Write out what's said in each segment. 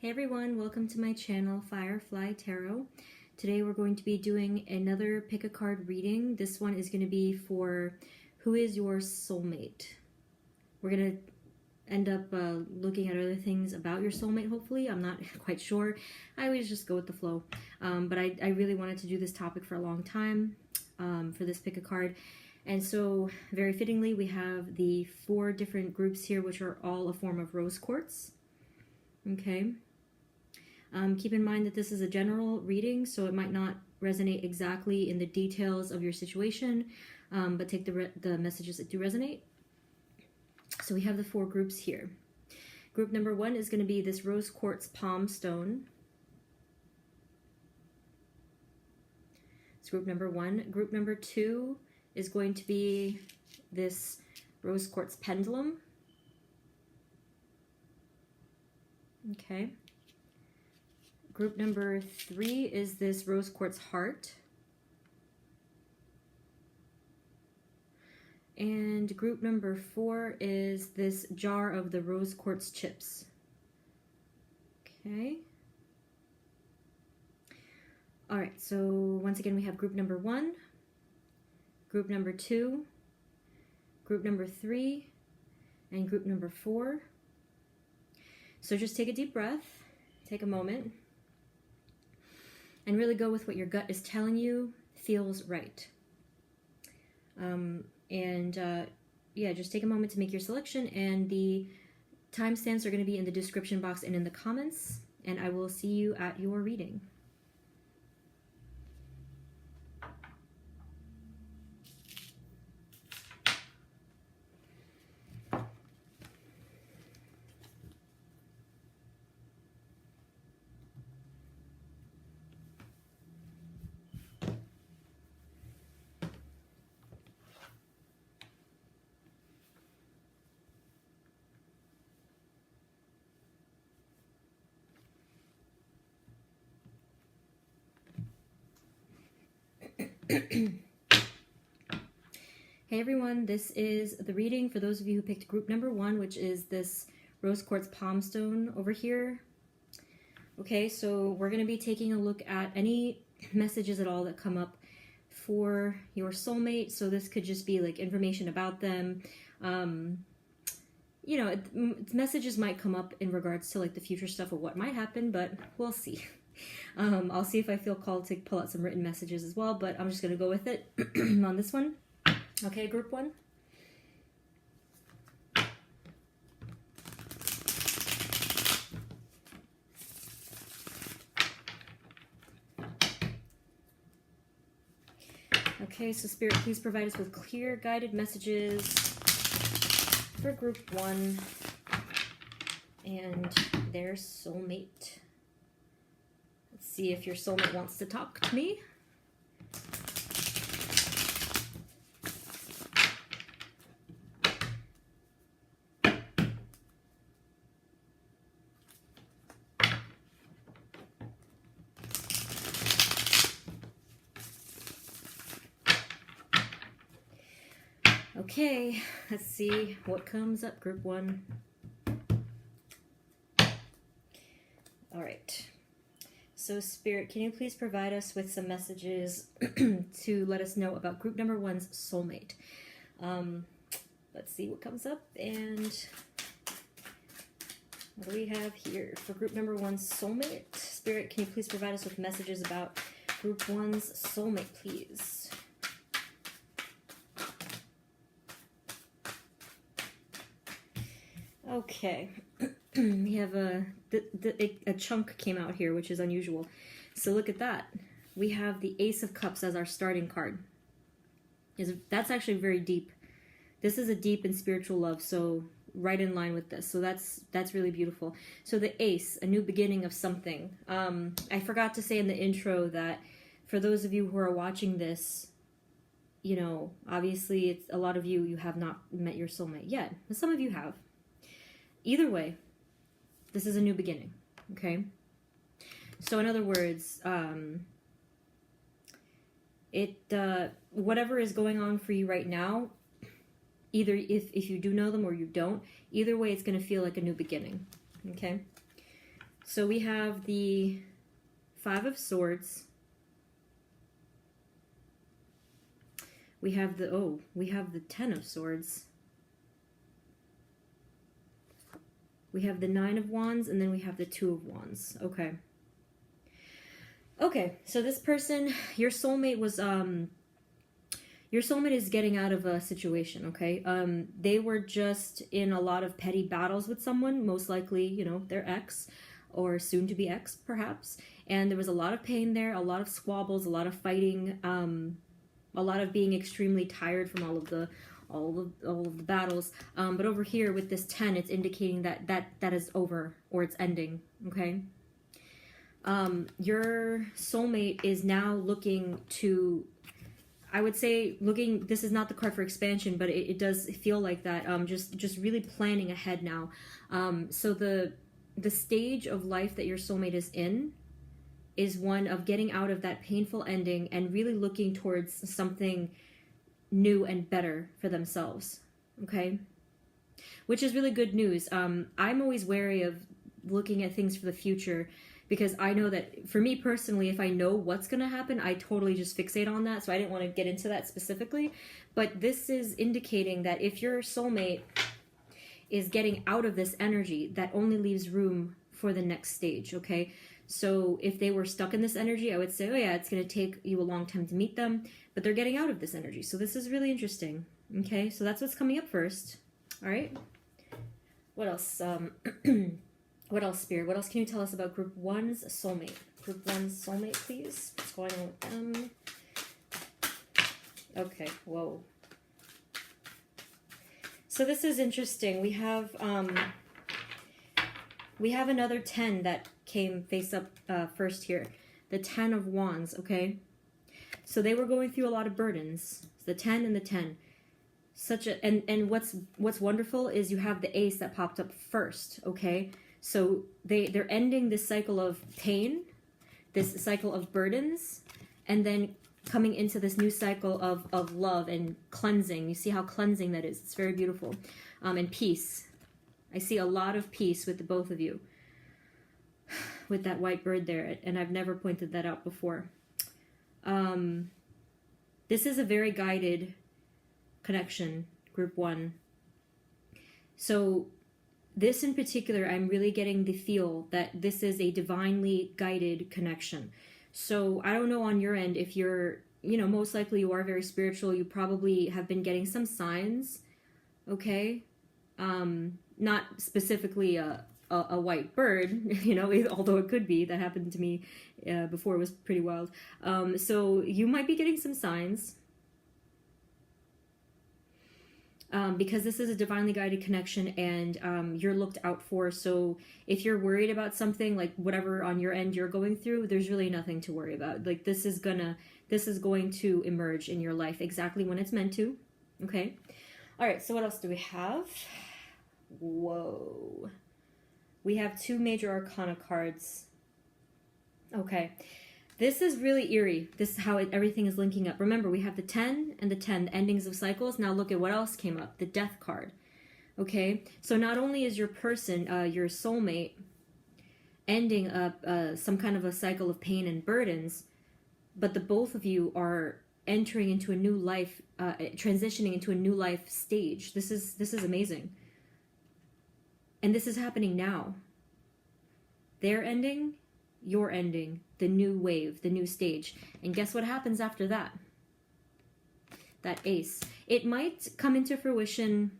Hey everyone, welcome to my channel, Firefly Tarot. Today we're going to be doing another pick a card reading. This one is going to be for who is your soulmate. We're going to end up looking at other things about your soulmate, hopefully. I'm not quite sure. I always just go with the flow. But I really wanted to do this topic for a long time for this pick a card. And so, very fittingly, we have the 4 different groups here, which are all a form of rose quartz. Okay. Keep in mind that this is a general reading, so it might not resonate exactly in the details of your situation, but take the messages that do resonate. So we have the 4 groups here. Group number 1 is going to be this rose quartz palm stone. It's group number 1. Group number 2 is going to be this rose quartz pendulum. Okay. Group number 3 is this rose quartz heart. And group number 4 is this jar of the rose quartz chips. Okay. All right, so once again, we have group number 1, group number 2, group number 3, and group number 4. So just take a deep breath, take a moment, and really go with what your gut is telling you feels right. Yeah, just take a moment to make your selection, and the timestamps are going to be in the description box and in the comments, and I will see you at your reading. Hey everyone, this is the reading for those of you who picked group number 1, which is this rose quartz palm stone over here. Okay, so we're going to be taking a look at any messages at all that come up for your soulmate. So this could just be like information about them. You know, messages might come up in regards to like the future stuff of what might happen, but we'll see. I'll see if I feel called to pull out some written messages as well, but I'm just going to go with it on this one. Okay, group 1. Okay, so Spirit, please provide us with clear, guided messages for group 1 and their soulmate. Let's see if your soulmate wants to talk to me. Okay, let's see what comes up, group 1. All right. So Spirit, can you please provide us with some messages to let us know about group number 1's soulmate? Let's see what comes up, and what do we have here for group number 1's soulmate? Spirit, can you please provide us with messages about group 1's soulmate, please? Okay, we have a chunk came out here, which is unusual. So look at that. We have the Ace of Cups as our starting card. That's actually very deep. This is a deep and spiritual love, so right in line with this. So that's really beautiful. So the Ace, a new beginning of something. I forgot to say in the intro that for those of you who are watching this, you know, obviously it's a lot of you have not met your soulmate yet, but some of you have. Either way, this is a new beginning, okay? So in other words, whatever is going on for you right now, either if you do know them or you don't, either way it's going to feel like a new beginning, okay? So we have the Five of Swords. We have the Ten of Swords. We have the Nine of Wands, and then we have the Two of Wands. Okay. Okay, so this person, your soulmate is getting out of a situation, okay? They were just in a lot of petty battles with someone, most likely, you know, their ex, or soon to be ex, perhaps. And there was a lot of pain there, a lot of squabbles, a lot of fighting, a lot of being extremely tired from all of the battles. But over here with this 10, it's indicating that is over, or it's ending, okay? Your soulmate is now looking to, I would say, this is not the card for expansion, but it does feel like that, just really planning ahead now. So the stage of life that your soulmate is in is one of getting out of that painful ending and really looking towards something new and better for themselves, okay? Which is really good news. I'm always wary of looking at things for the future, because I know that for me personally, if I know what's going to happen, I totally just fixate on that. So I didn't want to get into that specifically. But this is indicating that if your soulmate is getting out of this energy, that only leaves room for the next stage, okay? So if they were stuck in this energy, I would say, oh yeah, it's going to take you a long time to meet them, but they're getting out of this energy. So this is really interesting, okay? So that's what's coming up first, all right? What else? What else, Spirit? What else can you tell us about Group 1's soulmate? Group 1's soulmate, please. What's going on with them? Okay, whoa. So this is interesting. We have another 10 that came face up first here. The 10 of Wands, okay? So they were going through a lot of burdens. The 10 and the 10. And what's wonderful is you have the Ace that popped up first, okay? So they're ending this cycle of pain, this cycle of burdens, and then coming into this new cycle of love and cleansing. You see how cleansing that is. It's very beautiful. And peace. I see a lot of peace with the both of you. With that white bird there. And I've never pointed that out before. This is a very guided connection, Group 1. So this in particular, I'm really getting the feel that this is a divinely guided connection. So I don't know on your end if you're, you know, most likely you are very spiritual. You probably have been getting some signs, okay? Not specifically a white bird, you know, although it could be. That happened to me before. It was pretty wild. So you might be getting some signs. Because this is a divinely guided connection, and you're looked out for. So if you're worried about something, like whatever on your end you're going through, there's really nothing to worry about. Like this is going to emerge in your life exactly when it's meant to. Okay. All right. So what else do we have? Whoa. We have 2 major arcana cards. Okay. This is really eerie. This is how everything is linking up. Remember, we have the 10 and the 10, the endings of cycles. Now look at what else came up. The Death card. Okay? So not only is your person, your soulmate, ending some kind of a cycle of pain and burdens, but the both of you are entering into a new life, transitioning into a new life stage. This is amazing. And this is happening now. They're ending, you're ending, the new wave, the new stage. And guess what happens after that? That Ace. It might come into fruition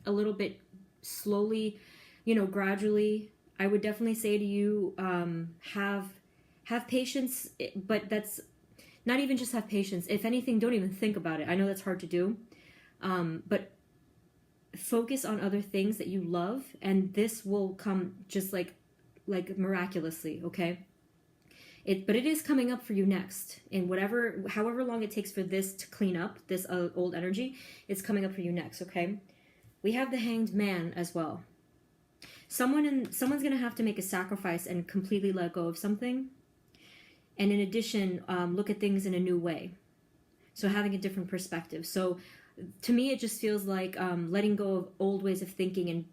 a little bit slowly, you know, gradually. I would definitely say to you, have patience, but that's not even just have patience. If anything, don't even think about it. I know that's hard to do, but focus on other things that you love, and this will come just like miraculously, okay? But it is coming up for you next. In however long it takes for this to clean up, this old energy, it's coming up for you next, okay? We have the Hanged Man as well. Someone's going to have to make a sacrifice and completely let go of something. And in addition, look at things in a new way. So having a different perspective. So to me, it just feels like letting go of old ways of thinking and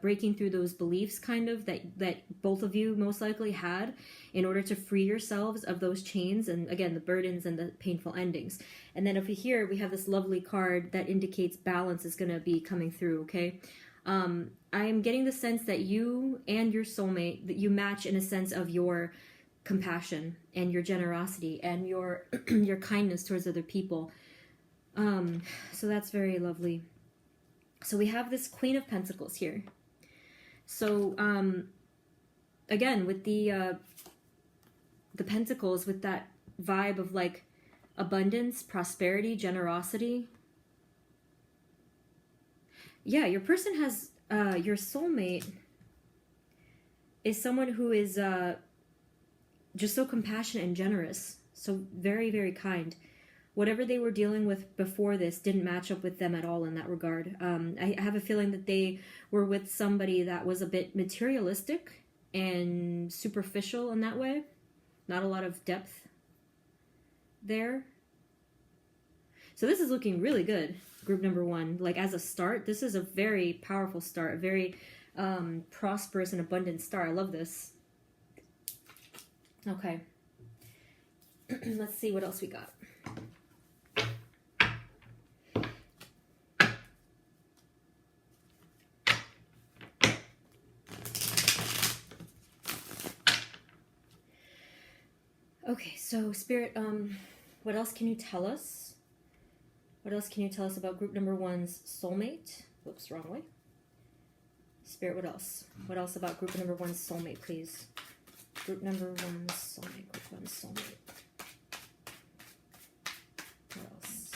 breaking through those beliefs kind of that both of you most likely had in order to free yourselves of those chains and, again, the burdens and the painful endings. And then over here we have this lovely card that indicates balance is going to be coming through, okay? I am getting the sense that you and your soulmate, that you match in a sense of your compassion and your generosity and your your kindness towards other people. So that's very lovely. So we have this Queen of Pentacles here. So again, with the Pentacles, with that vibe of like abundance, prosperity, generosity. Yeah, your person has your soulmate is someone who is just so compassionate and generous, so very, very kind. Whatever they were dealing with before this didn't match up with them at all in that regard. I have a feeling that they were with somebody that was a bit materialistic and superficial in that way. Not a lot of depth there. So this is looking really good, group number one. Like as a start, this is a very powerful start, a very prosperous and abundant start. I love this. Okay. Let's see what else we got. Okay, so Spirit, what else can you tell us? What else can you tell us about group number one's soulmate? Whoops, wrong way. Spirit, what else? What else about group number one's soulmate, please? Group number one's soulmate, group one's soulmate. What else?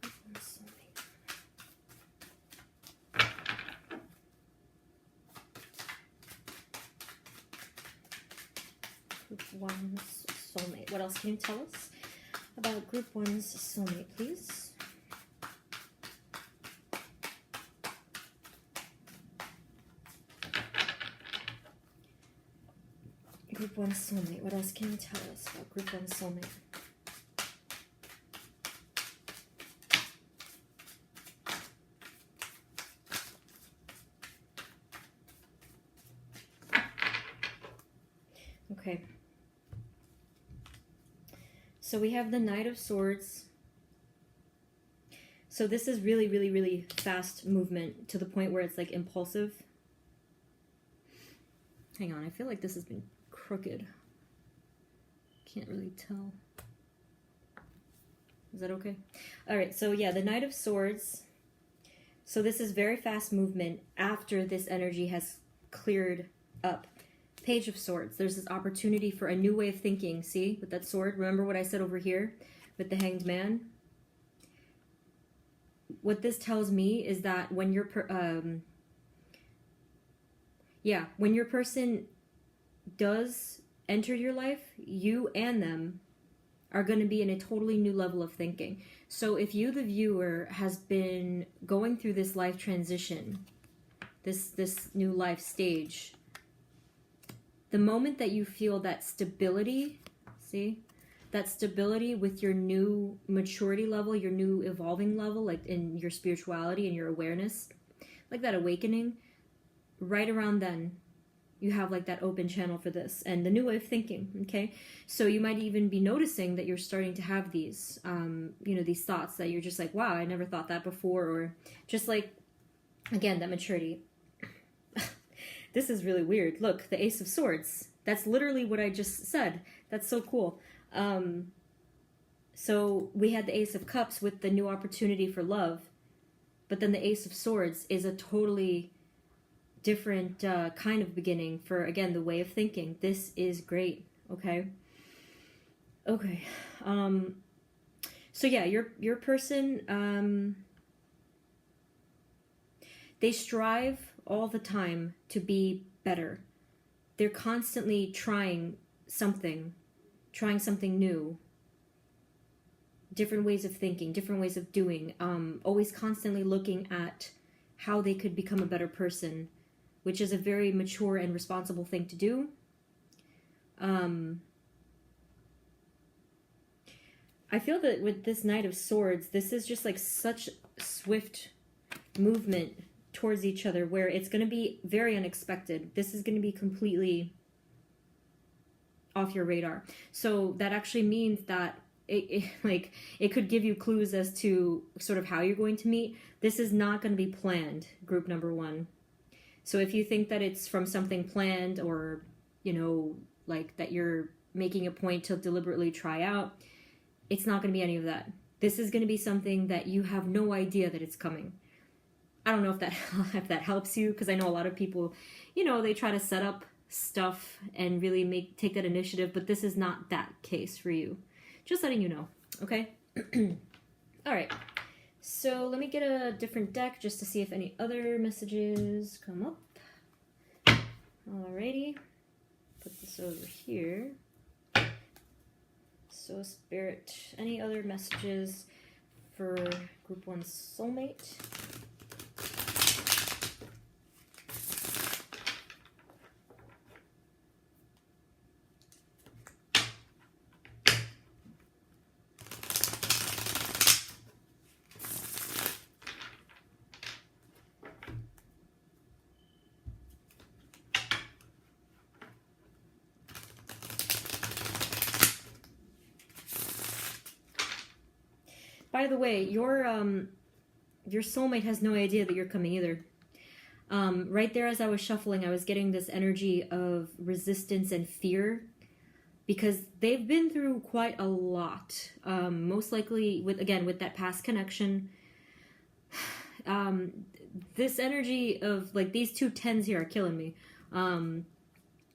Group one's soulmate. Group one's soulmate. What else can you tell us about group one's soulmate, please? Group one's soulmate. What else can you tell us about group one's soulmate? Okay. So we have the Knight of Swords. So this is really, really, really fast movement to the point where it's like impulsive. Hang on, I feel like this has been crooked. Can't really tell. Is that okay? All right, so yeah, the Knight of Swords. So this is very fast movement after this energy has cleared up. Page of Swords. There's this opportunity for a new way of thinking. See, with that sword. Remember what I said over here with the Hanged Man? What this tells me is that when you're when your person does enter your life, you and them are going to be in a totally new level of thinking. So if you, the viewer, has been going through this life transition, this new life stage, the moment that you feel that stability, see, that stability with your new maturity level, your new evolving level, like in your spirituality and your awareness, like that awakening, right around then, you have like that open channel for this and the new way of thinking, okay? So you might even be noticing that you're starting to have these, these thoughts that you're just like, wow, I never thought that before, or just like, again, that maturity. This is really weird. Look, the Ace of Swords. That's literally what I just said. That's so cool. So we had the Ace of Cups with the new opportunity for love, but then the Ace of Swords is a totally different kind of beginning for, again, the way of thinking. This is great, okay? Okay. So yeah, your person, they strive all the time to be better. They're constantly trying something new, different ways of thinking, different ways of doing, always constantly looking at how they could become a better person, which is a very mature and responsible thing to do. I feel that with this Knight of Swords, this is just like such swift movement towards each other where it's going to be very unexpected. This is going to be completely off your radar. So that actually means that it could give you clues as to sort of how you're going to meet. This is not going to be planned, group number 1. So if you think that it's from something planned, or, you know, like that you're making a point to deliberately try out, it's not going to be any of that. This is going to be something that you have no idea that it's coming. I don't know if that if that helps you, because I know a lot of people, you know, they try to set up stuff and really take that initiative, but this is not that case for you. Just letting you know, okay? All right. So let me get a different deck just to see if any other messages come up. Alrighty. Put this over here. So Spirit, any other messages for group 1 soulmate? By the way, your soulmate has no idea that you're coming either. Right there, as I was shuffling, I was getting this energy of resistance and fear, because they've been through quite a lot. Most likely, with that past connection. This energy of, like, these 2 10s here are killing me.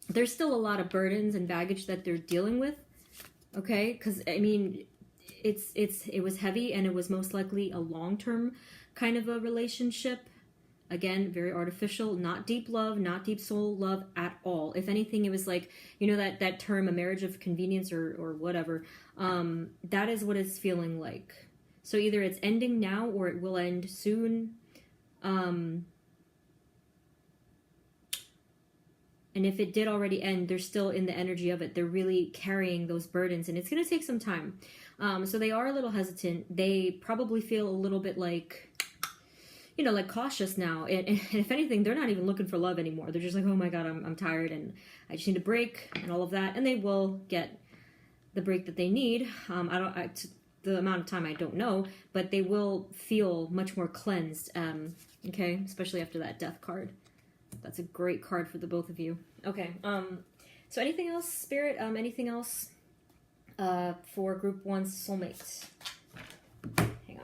There's still a lot of burdens and baggage that they're dealing with. Okay, because I mean, it was heavy, and it was most likely a long-term kind of a relationship. Again, very artificial, not deep love, not deep soul love at all. If anything, it was like, you know, that term, a marriage of convenience or whatever. That is what it's feeling like. So either it's ending now or it will end soon. And if it did already end, they're still in the energy of it. They're really carrying those burdens, and it's going to take some time. So they are a little hesitant. They probably feel a little bit like, you know, like cautious now. And if anything, they're not even looking for love anymore. They're just like, oh my God, I'm tired and I just need a break and all of that. And they will get the break that they need. The amount of time I don't know, but they will feel much more cleansed. Okay, especially after that Death card. That's a great card for the both of you. Okay. So anything else, Spirit? Anything else for group 1 soulmate? Hang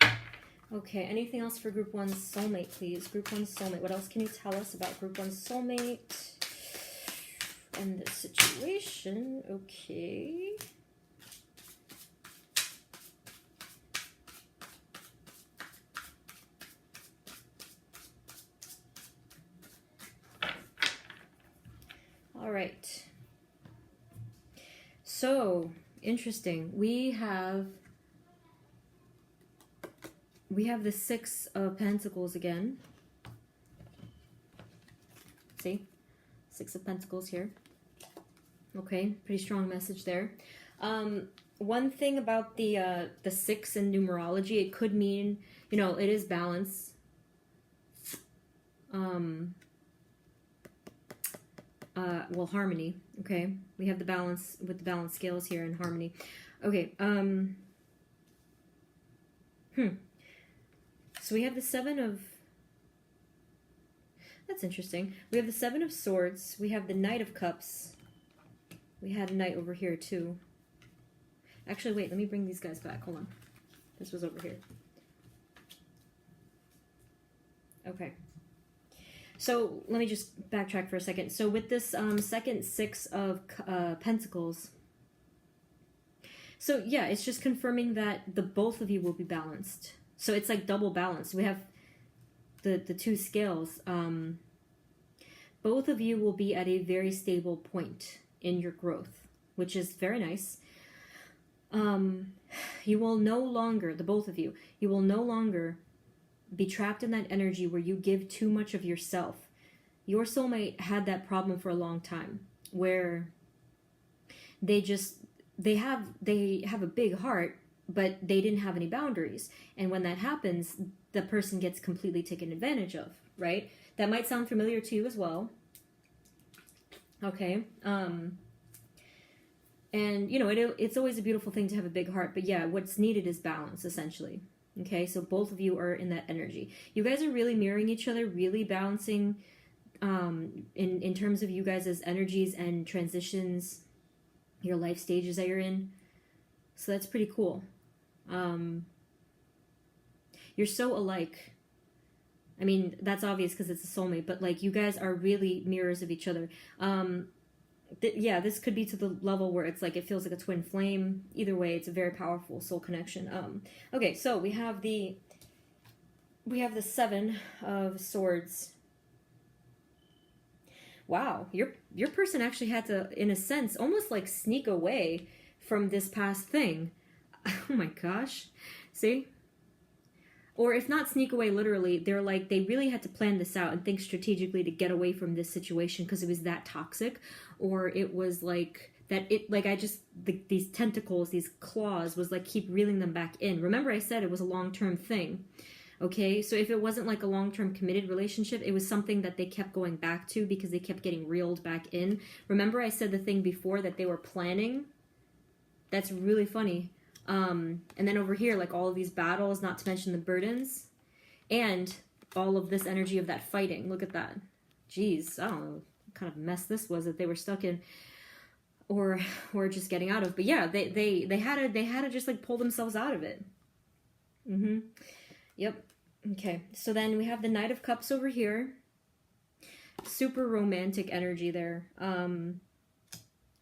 on. Okay. Anything else for group 1 soulmate, please? Group 1 soulmate. What else can you tell us about group 1 soulmate and the situation? Okay. All right. So, interesting. We have the 6 of Pentacles again. See? 6 of Pentacles here. Okay, pretty strong message there. One thing about the 6 in numerology, it could mean, you know, it is balance. Well, harmony. Okay, we have the balance with the balance scales here in harmony. Okay. So we have the 7 of. That's interesting. We have the 7 of Swords. We have the Knight of Cups. We had a Knight over here too. Actually, wait. Let me bring these guys back. Hold on. This was over here. Okay. So let me just backtrack for a second. So with this second 6 of Pentacles, so yeah, it's just confirming that the both of you will be balanced. So it's like double balanced. We have the 2 scales. Both of you will be at a very stable point in your growth, which is very nice. You will no longer, the both of you, you will no longer be trapped in that energy where you give too much of yourself. Your soulmate had that problem for a long time, where they just, they have a big heart, but they didn't have any boundaries. And when that happens, the person gets completely taken advantage of, right? That might sound familiar to you as well. Okay. And, you know, it's always a beautiful thing to have a big heart. But yeah, what's needed is balance, essentially. Okay, so both of you are in that energy. You guys are really mirroring each other, really balancing in terms of you guys as energies and transitions, your life stages that you're in. So that's pretty cool. You're so alike. I mean, that's obvious because it's a soulmate, but like you guys are really mirrors of each other. Yeah, this could be to the level where it's like it feels like a twin flame. Either way, it's a very powerful soul connection. Okay, so we have the Seven of Swords. Wow, your person actually had to, in a sense, almost like sneak away from this past thing. Oh my gosh. See? Or if not sneak away literally, they're like, they really had to plan this out and think strategically to get away from this situation because it was that toxic. Or it was like that these tentacles, these claws was like keep reeling them back in. Remember I said it was a long-term thing. Okay, so if it wasn't like a long-term committed relationship, it was something that they kept going back to because they kept getting reeled back in. Remember I said the thing before that they were planning? That's really funny. And then over here, like all of these battles, not to mention the burdens, and all of this energy of that fighting. Look at that. Jeez, I don't know what kind of mess this was that they were stuck in, or just getting out of. But yeah, they had to just like pull themselves out of it. Yep. Okay. So then we have the Knight of Cups over here. Super romantic energy there.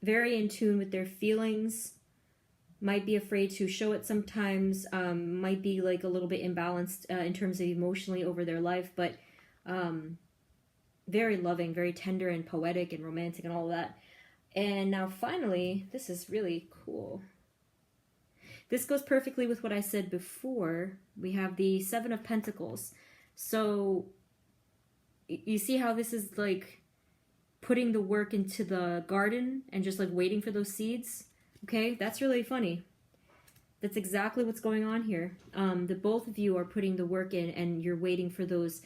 Very in tune with their feelings. Might be afraid to show it sometimes, might be like a little bit imbalanced in terms of emotionally over their life, but very loving, very tender and poetic and romantic and all of that. And now finally, this is really cool. This goes perfectly with what I said before. We have the Seven of Pentacles. So you see how this is like putting the work into the garden and just like waiting for those seeds? Okay, that's really funny. That's exactly what's going on here. The both of you are putting the work in and you're waiting for those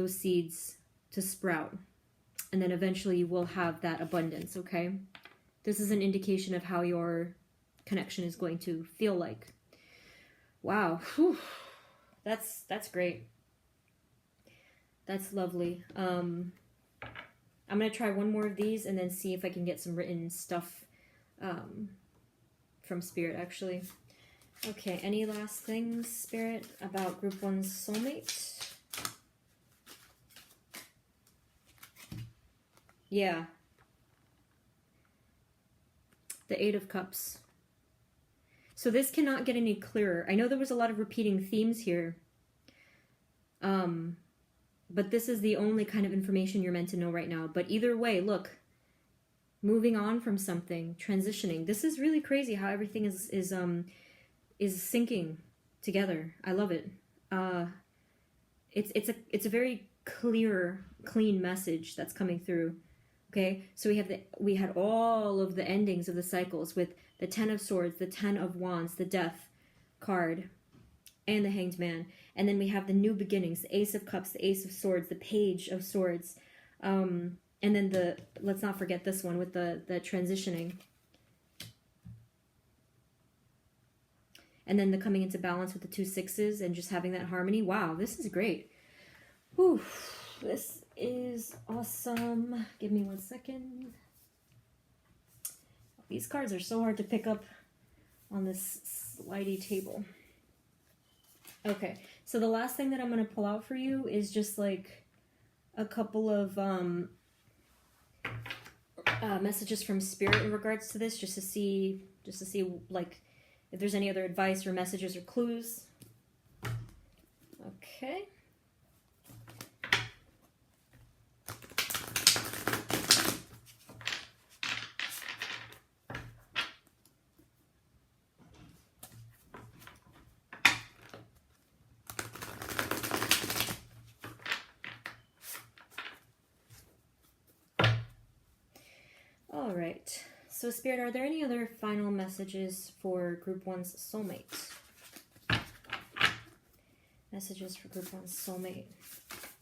seeds to sprout. And then eventually you will have that abundance, okay? This is an indication of how your connection is going to feel like. Wow. Whew. That's great. That's lovely. I'm going to try one more of these and then see if I can get some written stuff from Spirit, actually. Okay, any last things, Spirit, about Group 1's soulmate? Yeah. The Eight of Cups. So this cannot get any clearer. I know there was a lot of repeating themes here. But this is the only kind of information you're meant to know right now. But either way, look. Moving on from something, transitioning. This is really crazy how everything is syncing together. I love it. It's a very clear, clean message that's coming through. Okay, so we had all of the endings of the cycles with the Ten of Swords, the Ten of Wands, the Death card, and the Hanged Man, and then we have the new beginnings, the Ace of Cups, the Ace of Swords, the Page of Swords. And then let's not forget this one with the transitioning. And then the coming into balance with the two sixes and just having that harmony. Wow, this is great. Whew, this is awesome. Give me 1 second. These cards are so hard to pick up on this slidey table. Okay, so the last thing that I'm going to pull out for you is just like a couple of messages from Spirit in regards to this, just to see like if there's any other advice or messages or clues. Okay. So Spirit, are there any other final messages for Group 1's Soulmate? Messages for Group 1's Soulmate.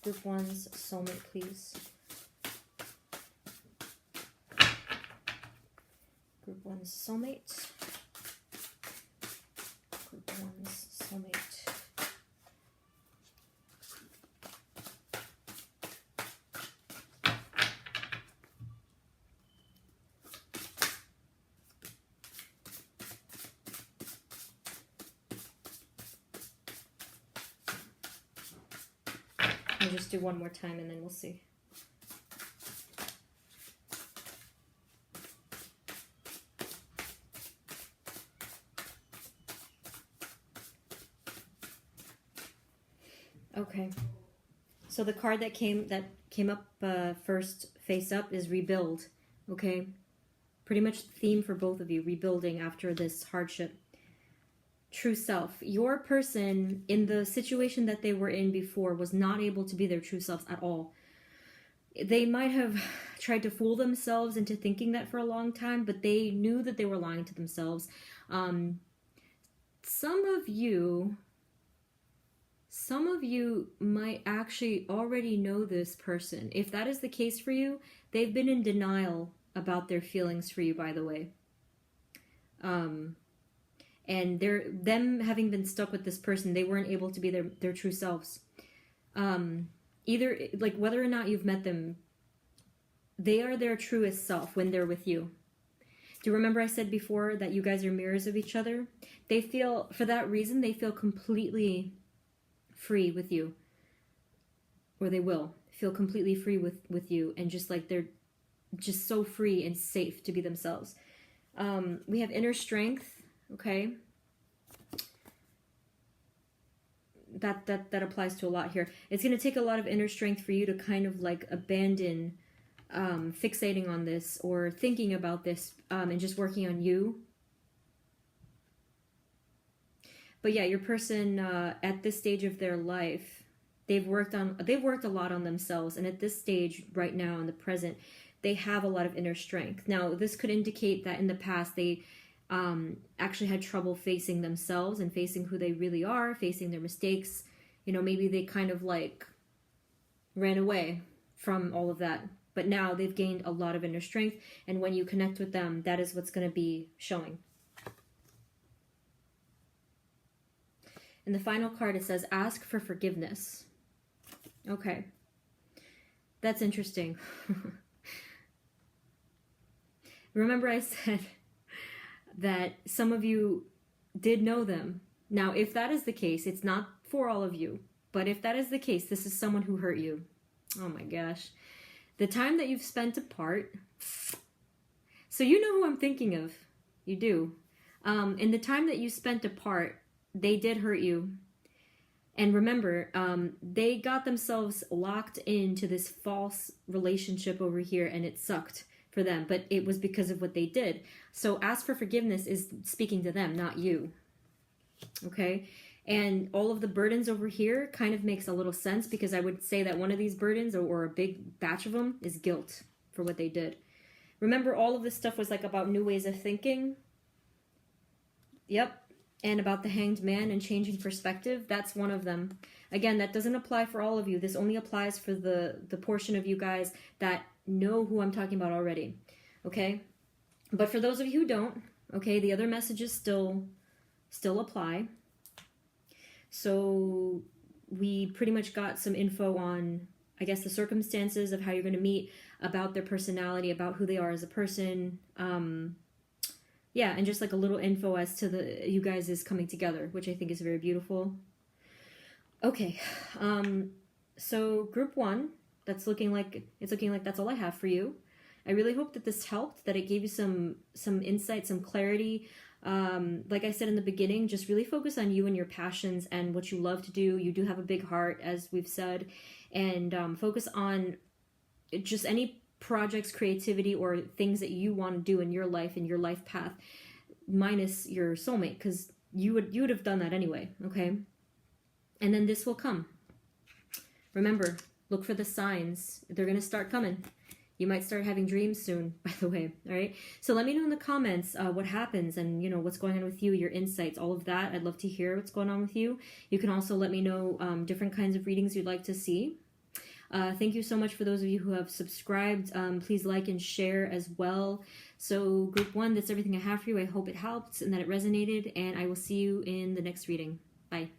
Group 1's Soulmate, please. Group 1's Soulmate. Group 1's Soulmate. I'll just do one more time and then we'll see. Okay. So the card that came up first face up is rebuild. Okay. Pretty much the theme for both of you, rebuilding after this hardship. True self. Your person in the situation that they were in before was not able to be their true selves at all. They might have tried to fool themselves into thinking that for a long time, but they knew that they were lying to themselves. Some of you might actually already know this person. If that is the case for you, they've been in denial about their feelings for you, by the way. And them having been stuck with this person, they weren't able to be their true selves. Either, like, whether or not you've met them, they are their truest self when they're with you. Do you remember I said before that you guys are mirrors of each other? They feel, for that reason, they feel completely free with you. Or they will feel completely free with you, and just like they're just so free and safe to be themselves. We have inner strength. Okay, that applies to a lot here. It's going to take a lot of inner strength for you to kind of like abandon fixating on this or thinking about this and just working on you. But yeah, your person at this stage of their life, they've worked a lot on themselves, and at this stage right now in the present, they have a lot of inner strength. Now, this could indicate that in the past they actually had trouble facing themselves and facing who they really are, facing their mistakes. You know, maybe they kind of like ran away from all of that. But now they've gained a lot of inner strength, and when you connect with them, that is what's going to be showing. In the final card, it says, ask for forgiveness. Okay. That's interesting. Remember I said that some of you did know them. Now, if that is the case, it's not for all of you, but if that is the case, this is someone who hurt you. Oh my gosh. The time that you've spent apart, so you know who I'm thinking of. You do. In the time that you spent apart, they did hurt you. And remember, they got themselves locked into this false relationship over here, and it sucked for them, but it was because of what they did. So ask for forgiveness is speaking to them, not you. Okay? And all of the burdens over here kind of makes a little sense, because I would say that one of these burdens, or a big batch of them, is guilt for what they did. Remember, all of this stuff was like about new ways of thinking. Yep. And about the Hanged Man and changing perspective. That's one of them. Again, that doesn't apply for all of you. This only applies for the portion of you guys that know who I'm talking about already. Okay? But for those of you who don't, okay, the other messages still apply. So we pretty much got some info on, I guess, the circumstances of how you're going to meet, about their personality, about who they are as a person. Yeah, and just like a little info as to you guys' coming together, which I think is very beautiful. Okay, so group 1, it's looking like that's all I have for you. I really hope that this helped, that it gave you some insight, some clarity. Like I said in the beginning, just really focus on you and your passions and what you love to do. You do have a big heart, as we've said, and focus on just any projects, creativity, or things that you want to do in your life, in your life path, minus your soulmate, because you would have done that anyway. Okay, and then this will come. Remember, look for the signs. They're going to start coming. You might start having dreams soon, by the way. All right. So let me know in the comments what happens and, you know, what's going on with you, your insights, all of that. I'd love to hear what's going on with you. You can also let me know different kinds of readings you'd like to see. Thank you so much for those of you who have subscribed. Please like and share as well. So group 1, that's everything I have for you. I hope it helped and that it resonated, and I will see you in the next reading. Bye.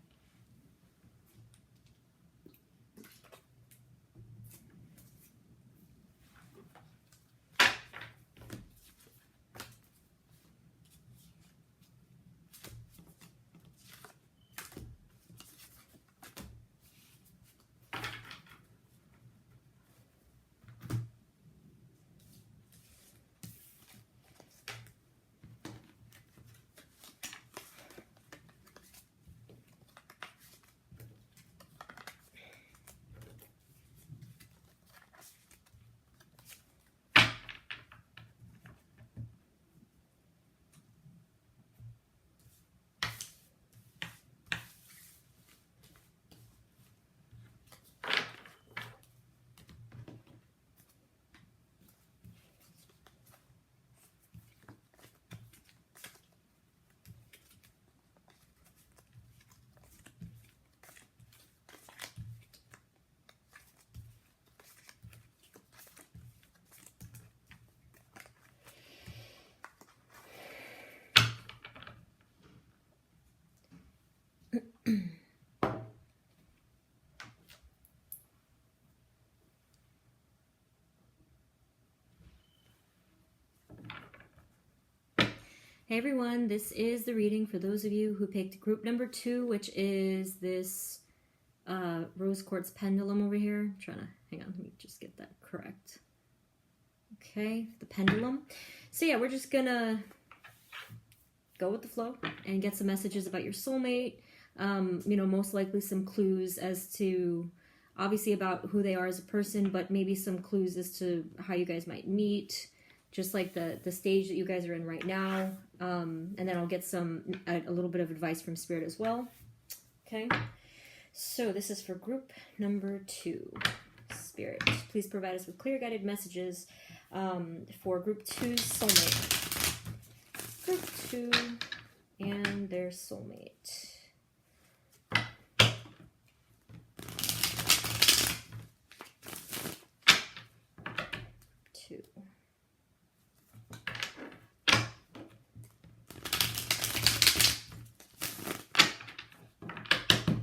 Hey everyone, this is the reading for those of you who picked group number 2, which is this rose quartz pendulum over here. I'm trying to, hang on, let me just get that correct. Okay, the pendulum. So yeah, we're just gonna go with the flow and get some messages about your soulmate. You know, most likely some clues as to, obviously about who they are as a person, but maybe some clues as to how you guys might meet. Just like the stage that you guys are in right now. And then I'll get a little bit of advice from Spirit as well. Okay. So this is for group number 2. Spirit, please provide us with clear guided messages for group 2's soulmate. Group 2 and their soulmate.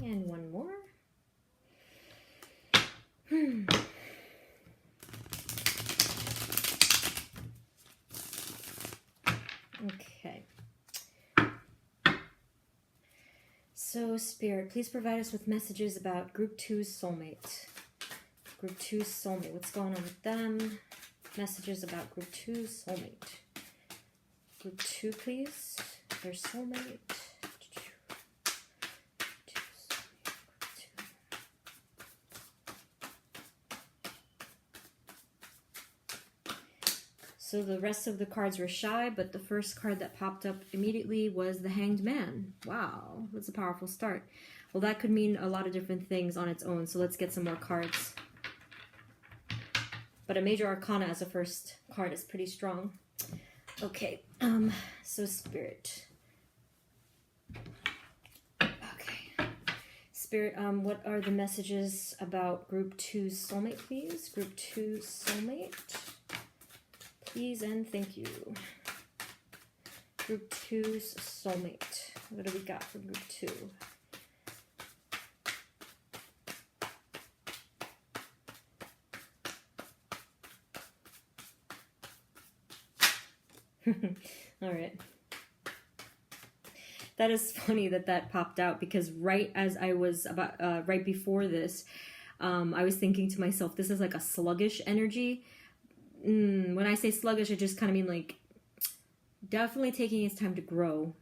And one more. Okay. So, Spirit, please provide us with messages about Group 2's soulmate. Group 2's soulmate. What's going on with them? Messages about Group 2's soulmate. Group 2, please. Their soulmate. So the rest of the cards were shy, but the first card that popped up immediately was the Hanged Man. Wow, that's a powerful start. Well, that could mean a lot of different things on its own, so let's get some more cards. But a Major Arcana as a first card is pretty strong. Okay, so Spirit. Okay. Spirit, what are the messages about Group 2's soulmate, please? Group 2's soulmate. Please and thank you. Group 2's soulmate. What do we got for Group 2? All right. That is funny that popped out, because right as I was about right before this, I was thinking to myself, this is like a sluggish energy. When I say sluggish, I just kind of mean like definitely taking its time to grow.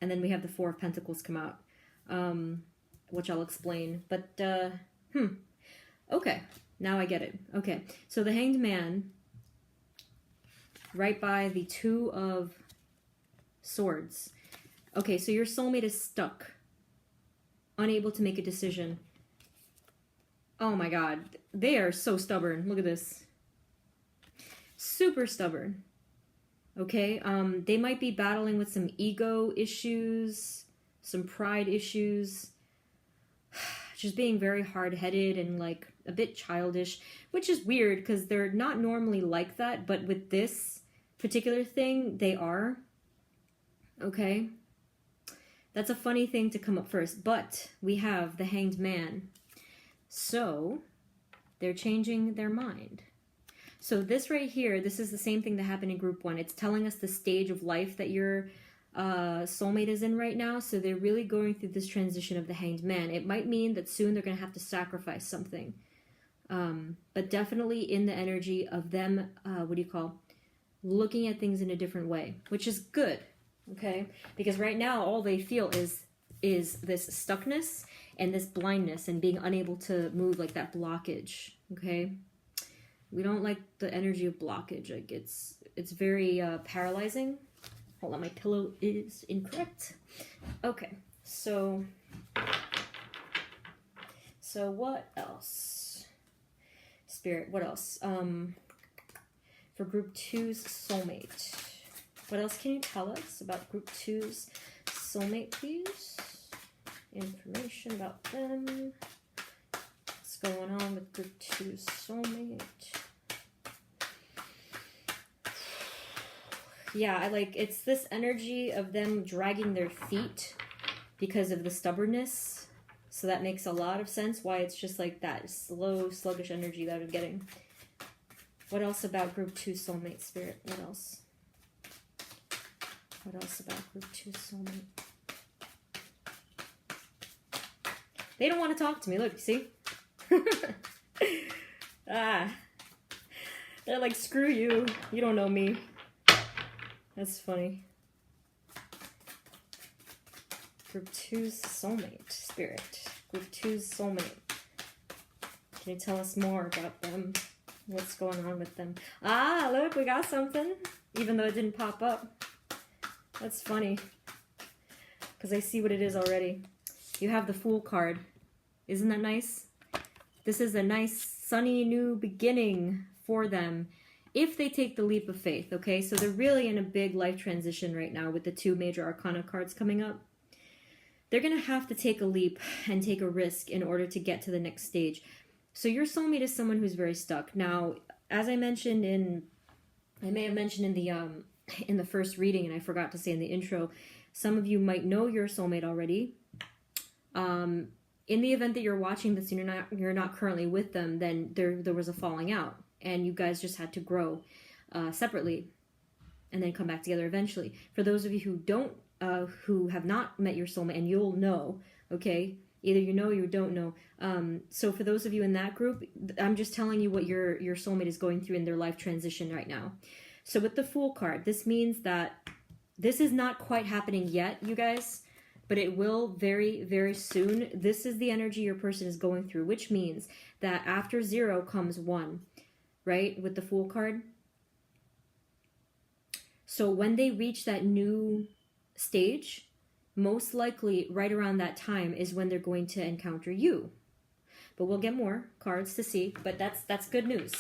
And then we have the Four of Pentacles come out, which I'll explain. But, okay, now I get it. Okay, so the Hanged Man, right by the Two of Swords. Okay, so your soulmate is stuck, unable to make a decision. Oh my god, they are so stubborn. Look at this. Super stubborn. Okay, they might be battling with some ego issues, some pride issues, just being very hard-headed and like a bit childish, which is weird because they're not normally like that, but with this particular thing, they are. Okay, that's a funny thing to come up first, but we have the Hanged Man. So they're changing their mind. So this right here, this is the same thing that happened in group 1. It's telling us the stage of life that your soulmate is in right now. So they're really going through this transition of the Hanged Man. It might mean that soon they're going to have to sacrifice something. But definitely in the energy of them, looking at things in a different way, which is good, okay? Because right now all they feel is this stuckness and this blindness and being unable to move, like that blockage, okay? We don't like the energy of blockage. Like it's very paralyzing. Hold on, my pillow is incorrect. Okay, so what else? Spirit, what else? For group 2's soulmate. What else can you tell us about group 2's soulmate, please? Information about them. What's going on with group 2's soulmate? Yeah, it's this energy of them dragging their feet because of the stubbornness. So that makes a lot of sense why it's just like that slow, sluggish energy that I'm getting. What else about group 2 soulmate, Spirit? What else? What else about group 2 soulmate? They don't want to talk to me. Look, you see? They're like, screw you. You don't know me. That's funny. Group 2's soulmate, Spirit. Group 2's soulmate. Can you tell us more about them? What's going on with them? Ah, look, we got something. Even though it didn't pop up. That's funny. Because I see what it is already. You have the Fool card. Isn't that nice? This is a nice, sunny new beginning for them. If they take the leap of faith, okay? So they're really in a big life transition right now with the 2 major arcana cards coming up. They're going to have to take a leap and take a risk in order to get to the next stage. So your soulmate is someone who's very stuck. Now, as I mentioned I may have mentioned in the first reading, and I forgot to say in the intro, some of you might know your soulmate already. In the event that you're watching this and you're not currently with them, then there was a falling out. And you guys just had to grow separately and then come back together eventually. For those of you who don't, who have not met your soulmate, and you'll know, okay? Either you know or you don't know. So for those of you in that group, I'm just telling you what your soulmate is going through in their life transition right now. So with the Fool card, this means that this is not quite happening yet, you guys, but it will very, very soon. This is the energy your person is going through, which means that after 0 comes 1. Right, with the Fool card. So when they reach that new stage, most likely right around that time is when they're going to encounter you. But we'll get more cards to see, but that's good news.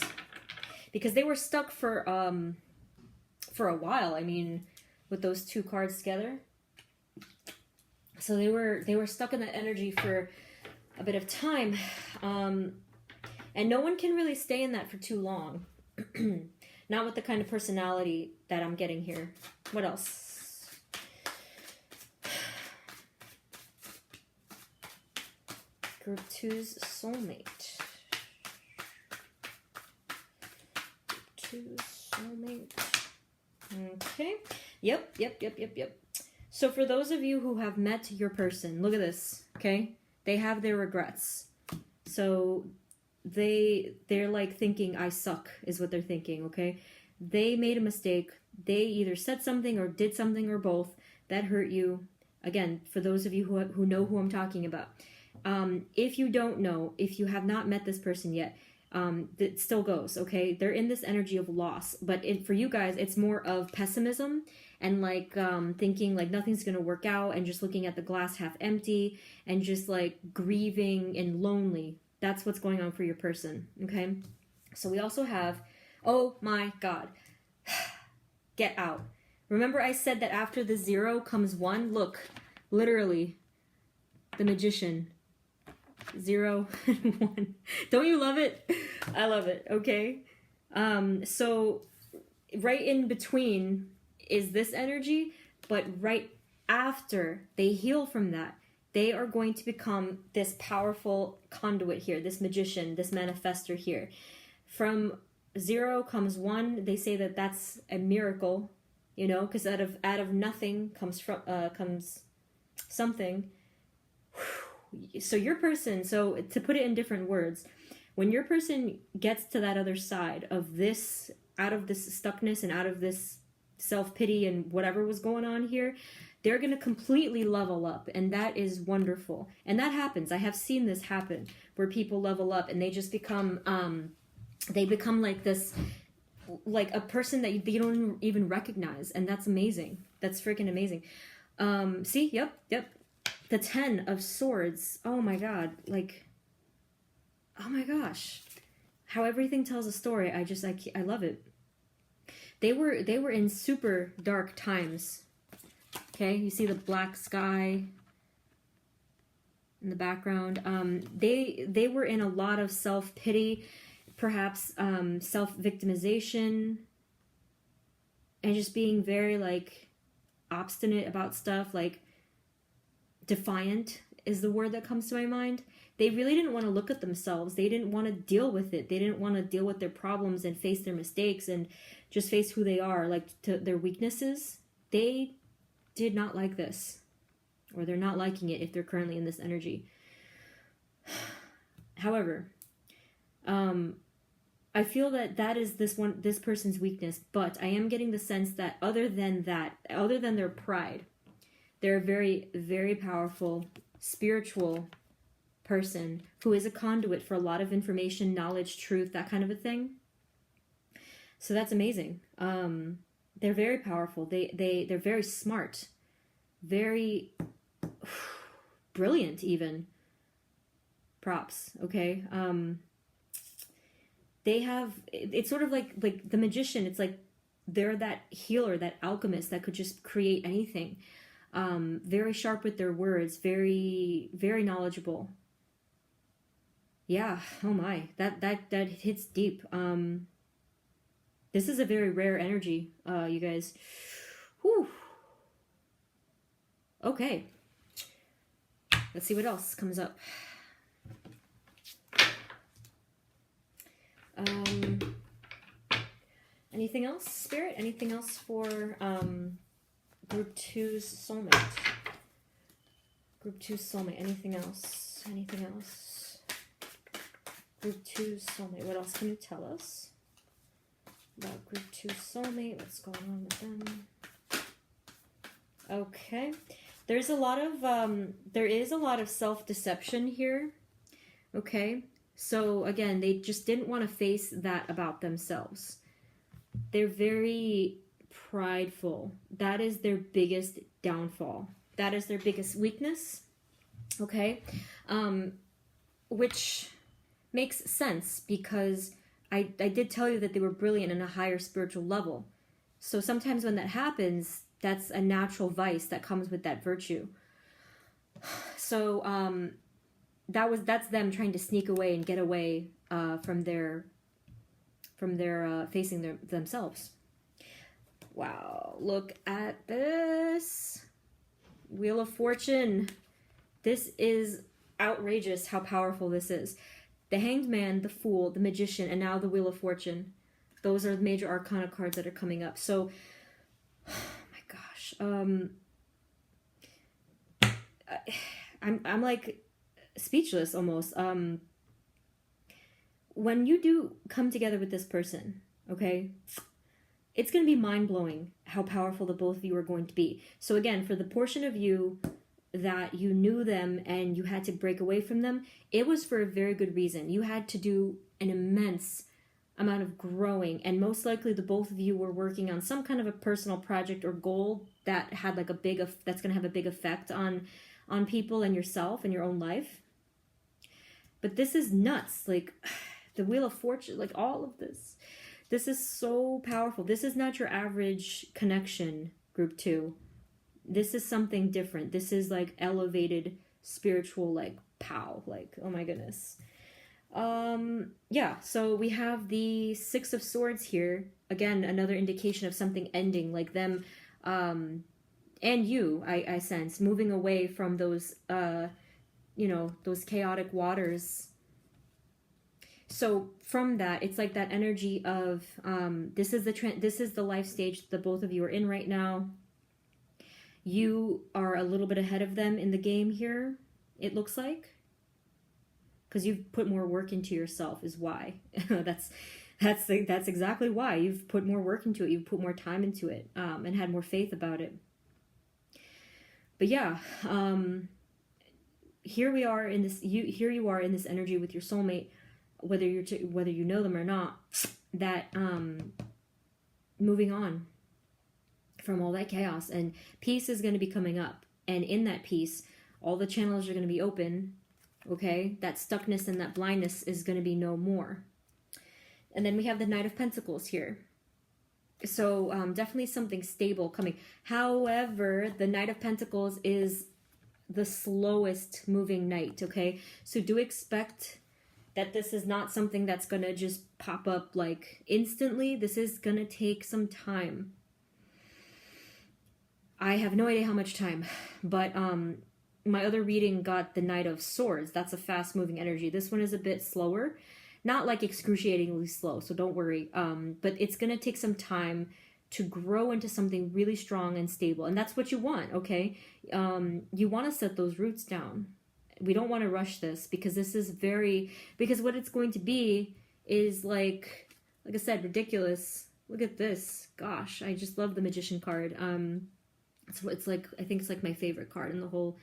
Because they were stuck for a while, I mean, with those 2 cards together. So they were stuck in that energy for a bit of time. And no one can really stay in that for too long. Not with the kind of personality that I'm getting here. What else? Group 2's soulmate. Group 2's soulmate. Okay. Yep. So for those of you who have met your person, look at this, okay? They have their regrets. So they're like thinking, I suck, is what they're thinking, okay? They made a mistake. They either said something or did something or both that hurt you. Again, for those of you who know who I'm talking about. If you don't know, if you have not met this person yet, it still goes, okay? They're in this energy of loss. But for you guys, it's more of pessimism and like thinking like nothing's going to work out and just looking at the glass half empty and just like grieving and lonely. That's what's going on for your person, okay? So we also have, Oh my God. Get out. Remember I said that after the 0 comes 1? Look, literally, the Magician. 0 and 1. Don't you love it? I love it, okay? So right in between is this energy, but right after they heal from that, they are going to become this powerful conduit here, this magician, this manifester here. From 0 comes 1. They say that that's a miracle, you know, because out of nothing comes something. So your person, so to put it in different words, when your person gets to that other side of this, out of this stuckness and out of this self-pity and whatever was going on here, they're going to completely level up, and that is wonderful. And that happens. I have seen this happen where people level up and they just become they become like this, like a person that you don't even recognize, and that's amazing. That's freaking amazing. See, yep. The 10 of Swords. Oh my God, like, oh my gosh, how everything tells a story. I love it. They were in super dark times. Okay, you see the black sky in the background. They were in a lot of self-pity, perhaps self-victimization, and just being very like obstinate about stuff, like defiant is the word that comes to my mind. They really didn't want to look at themselves. They didn't want to deal with it. They didn't want to deal with their problems and face their mistakes and just face who they are, like to their weaknesses. They did not like this, or they're not liking it if they're currently in this energy. However, I feel that is this person's weakness, but I am getting the sense that other than their pride, they're a very, very powerful, spiritual person who is a conduit for a lot of information, knowledge, truth, that kind of a thing. So that's amazing. They're very powerful. They're very smart, very brilliant even. Props, okay? They have, it's sort of like the magician. It's like they're that healer, that alchemist that could just create anything. Very sharp with their words, very, very knowledgeable. Yeah, oh my, that hits deep. This is a very rare energy, you guys. Whew. Okay. Let's see what else comes up. Anything else, Spirit? Anything else for Group 2's Soulmate? Group 2's Soulmate. Anything else? Anything else? Group 2's Soulmate. What else can you tell us about Group 2's Soulmate? What's going on with them? Okay. There's a lot of, there is a lot of self-deception here. Okay. So again, they just didn't want to face that about themselves. They're very prideful. That is their biggest downfall. That is their biggest weakness. Okay. Which makes sense because I did tell you that they were brilliant in a higher spiritual level. So sometimes when that happens, that's a natural vice that comes with that virtue. So that's them trying to sneak away and get away from their facing themselves. Wow, look at this. Wheel of Fortune. This is outrageous how powerful this is. The Hanged Man, the Fool, the Magician, and now the Wheel of Fortune. Those are the major arcana cards that are coming up. So, oh my gosh. I'm like speechless almost. When you do come together with this person, okay, it's going to be mind-blowing how powerful the both of you are going to be. So again, for the portion of you that you knew them and you had to break away from them, it was for a very good reason. You had to do an immense amount of growing, and most likely the both of you were working on some kind of a personal project or goal that had like that's going to have a big effect on people and yourself and your own life. But this is nuts. Like the Wheel of Fortune, like all of this. This is so powerful. This is not your average connection, group 2. This is something different. This is like elevated spiritual, like, pow. Like, oh my goodness. Yeah, so we have the Six of Swords here. Again, another indication of something ending, like them, and you, I sense, moving away from those, you know, those chaotic waters. So from that, it's like that energy of, this is the life stage that both of you are in right now. You are a little bit ahead of them in the game here, it looks like. Because you've put more work into yourself is why. that's exactly why. You've put more work into it. You've put more time into it, and had more faith about it. But yeah, here we are in this. Here you are in this energy with your soulmate, whether you know them or not. That moving on from all that chaos, and peace is going to be coming up, and in that peace, all the channels are going to be open. Okay, that stuckness and that blindness is going to be no more. And then we have the Knight of Pentacles here. So definitely something stable coming. However, the Knight of Pentacles is the slowest moving knight, okay? So do expect that this is not something that's going to just pop up like instantly. This is going to take some time. I have no idea how much time, but my other reading got the Knight of Swords. That's a fast-moving energy. This one is a bit slower. Not like excruciatingly slow, so don't worry. But it's going to take some time to grow into something really strong and stable. And that's what you want, okay? You want to set those roots down. We don't want to rush this because this is because what it's going to be is like I said, ridiculous. Look at this. Gosh, I just love the Magician card. It's like, I think it's like my favorite card in the whole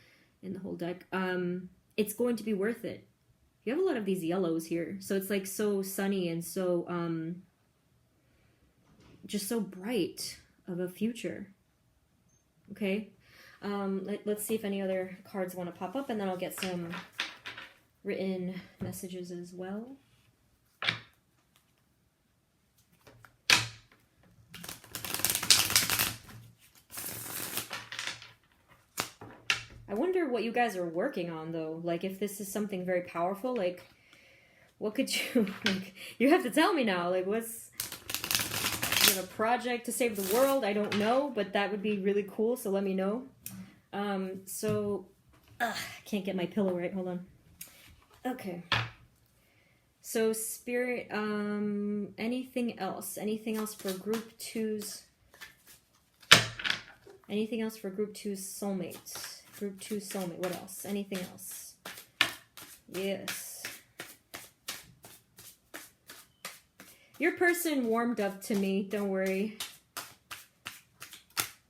deck. It's going to be worth it. You have a lot of these yellows here, so it's like so sunny and so just so bright of a future. Okay, let's see if any other cards want to pop up, and then I'll get some written messages as well. I wonder what you guys are working on, though. Like, if this is something very powerful, like, what could you, like, you have to tell me now. Like, what's, you have a project to save the world? I don't know, but that would be really cool, so let me know. I can't get my pillow right, hold on. Okay. So, Spirit, anything else? Anything else for Group 2's, anything else for Group 2's soulmate? Group 2 soulmate. What else? Anything else? Yes. Your person warmed up to me. Don't worry.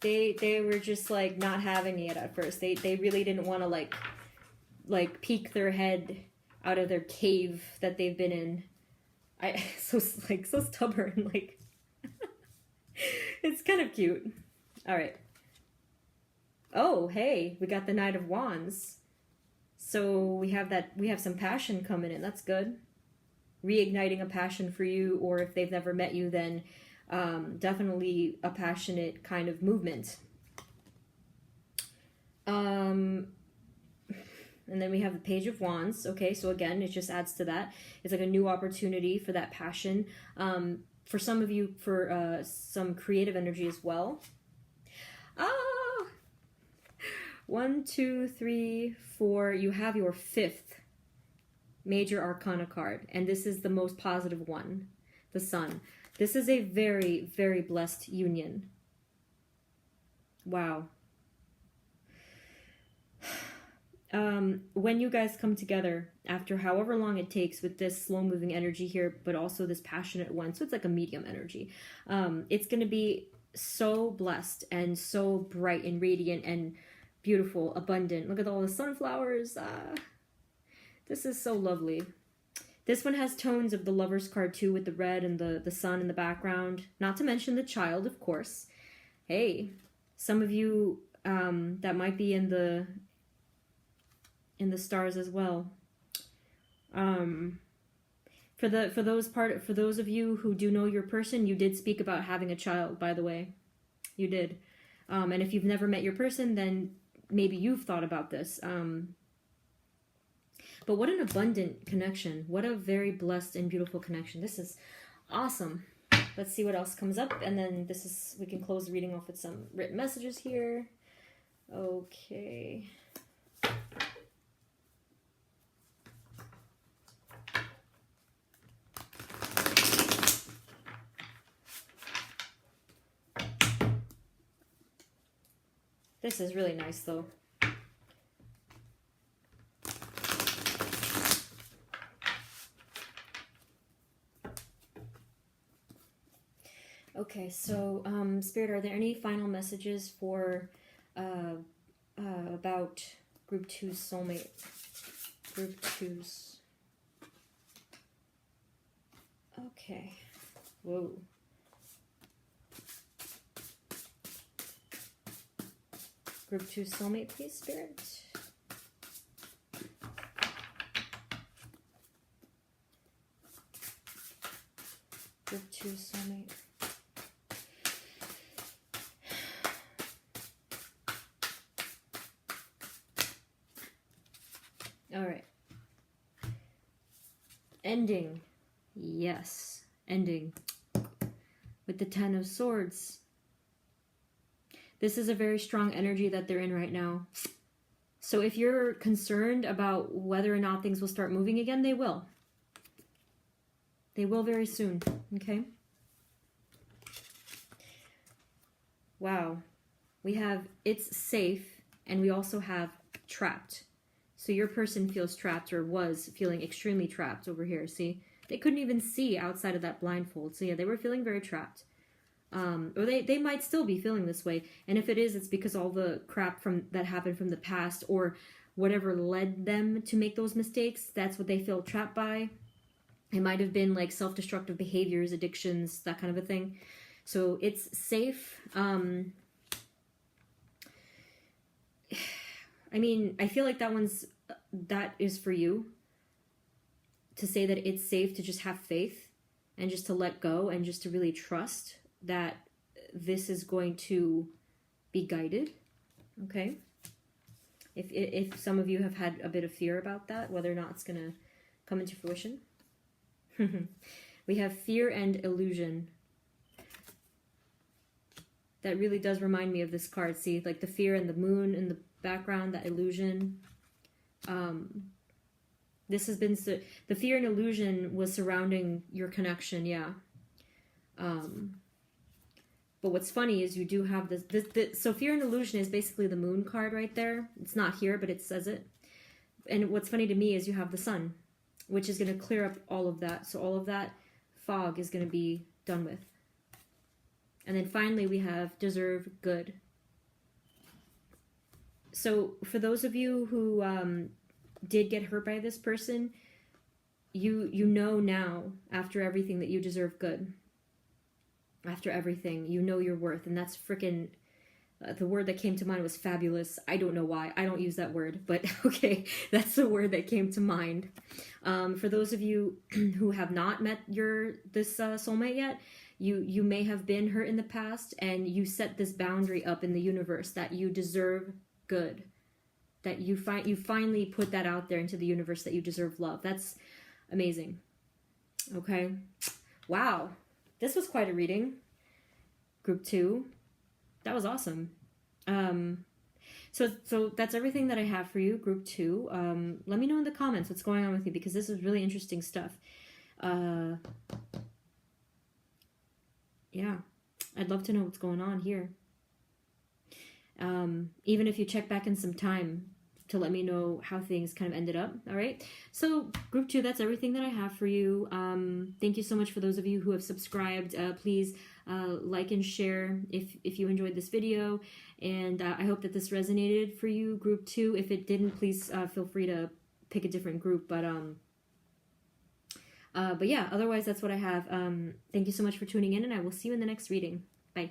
They were just like not having it at first. They really didn't want to like peek their head out of their cave that they've been in. So stubborn. Like it's kind of cute. All right. Oh, hey, we got the Knight of Wands. So we have some passion coming in. That's good. Reigniting a passion for you, or if they've never met you, then definitely a passionate kind of movement. And then we have the Page of Wands. Okay, so again, it just adds to that. It's like a new opportunity for that passion. For some of you, for some creative energy as well. 1, 2, 3, 4. You have your 5th major arcana card, and this is the most positive one, the Sun. This is a very, very blessed union. Wow. When you guys come together, after however long it takes with this slow-moving energy here, but also this passionate one, so it's like a medium energy, it's going to be so blessed and so bright and radiant and beautiful, abundant. Look at all the sunflowers. This is so lovely. This one has tones of the Lover's card too, with the red and the sun in the background. Not to mention the child, of course. Hey, some of you that might be in the for For those of you who do know your person, you did speak about having a child, by the way. You did. And if you've never met your person, then maybe you've thought about this. But what an abundant connection. What a very blessed and beautiful connection. This is awesome. Let's see what else comes up. And then we can close the reading off with some written messages here. Okay. This is really nice, though. Okay, so Spirit, are there any final messages for about Group 2's soulmate? Group 2's. Okay. Whoa. Group 2 soulmate, please, Spirit. Group 2 soulmate. All right. Ending. Yes. Ending. With the Ten of Swords. This is a very strong energy that they're in right now. So if you're concerned about whether or not things will start moving again, they will. They will very soon, okay? Wow. We have it's safe, and we also have trapped. So your person feels trapped, or was feeling extremely trapped over here, see? They couldn't even see outside of that blindfold. So yeah, they were feeling very trapped. Or they might still be feeling this way. And if it is, it's because all the crap that happened from the past, or whatever led them to make those mistakes, that's what they feel trapped by. It might have been like self-destructive behaviors, addictions, that kind of a thing. So it's safe. I mean, I feel like that is for you. To say that it's safe to just have faith and just to let go and just to really trust that this is going to be guided, okay? If some of you have had a bit of fear about that, whether or not it's going to come into fruition. We have fear and illusion. That really does remind me of this card. See, like the fear and the moon in the background, that illusion. This has been... the fear and illusion was surrounding your connection, yeah. But what's funny is you do have this... So fear and illusion is basically the moon card right there. It's not here, but it says it. And what's funny to me is you have the sun, which is going to clear up all of that. So all of that fog is going to be done with. And then finally we have deserve good. So for those of you who did get hurt by this person, you know now, after everything, that you deserve good. After everything, you know your worth. And that's freaking... the word that came to mind was fabulous. I don't know why. I don't use that word. But okay, that's the word that came to mind. For those of you who have not met this soulmate yet, you may have been hurt in the past, and you set this boundary up in the universe that you deserve good. That you finally put that out there into the universe, that you deserve love. That's amazing. Okay. Wow. This was quite a reading. Group 2. That was awesome. So that's everything that I have for you, Group 2. Let me know in the comments what's going on with you, because this is really interesting stuff. Yeah, I'd love to know what's going on here. Even if you check back in some time to let me know how things kind of ended up. All right. So Group 2, that's everything that I have for you. Thank you so much for those of you who have subscribed. Please like and share if you enjoyed this video. And I hope that this resonated for you, Group 2. If it didn't, please feel free to pick a different group. But yeah, otherwise that's what I have. Thank you so much for tuning in, and I will see you in the next reading. Bye.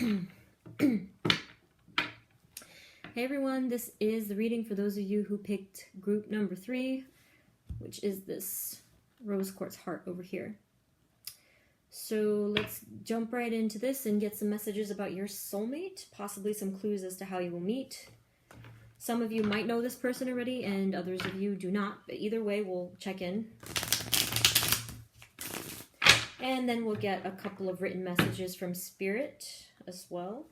Hey everyone, this is the reading for those of you who picked group number 3, which is this rose quartz heart over here. So let's jump right into this and get some messages about your soulmate, possibly some clues as to how you will meet. Some of you might know this person already and others of you do not, but either way we'll check in. And then we'll get a couple of written messages from Spirit as well.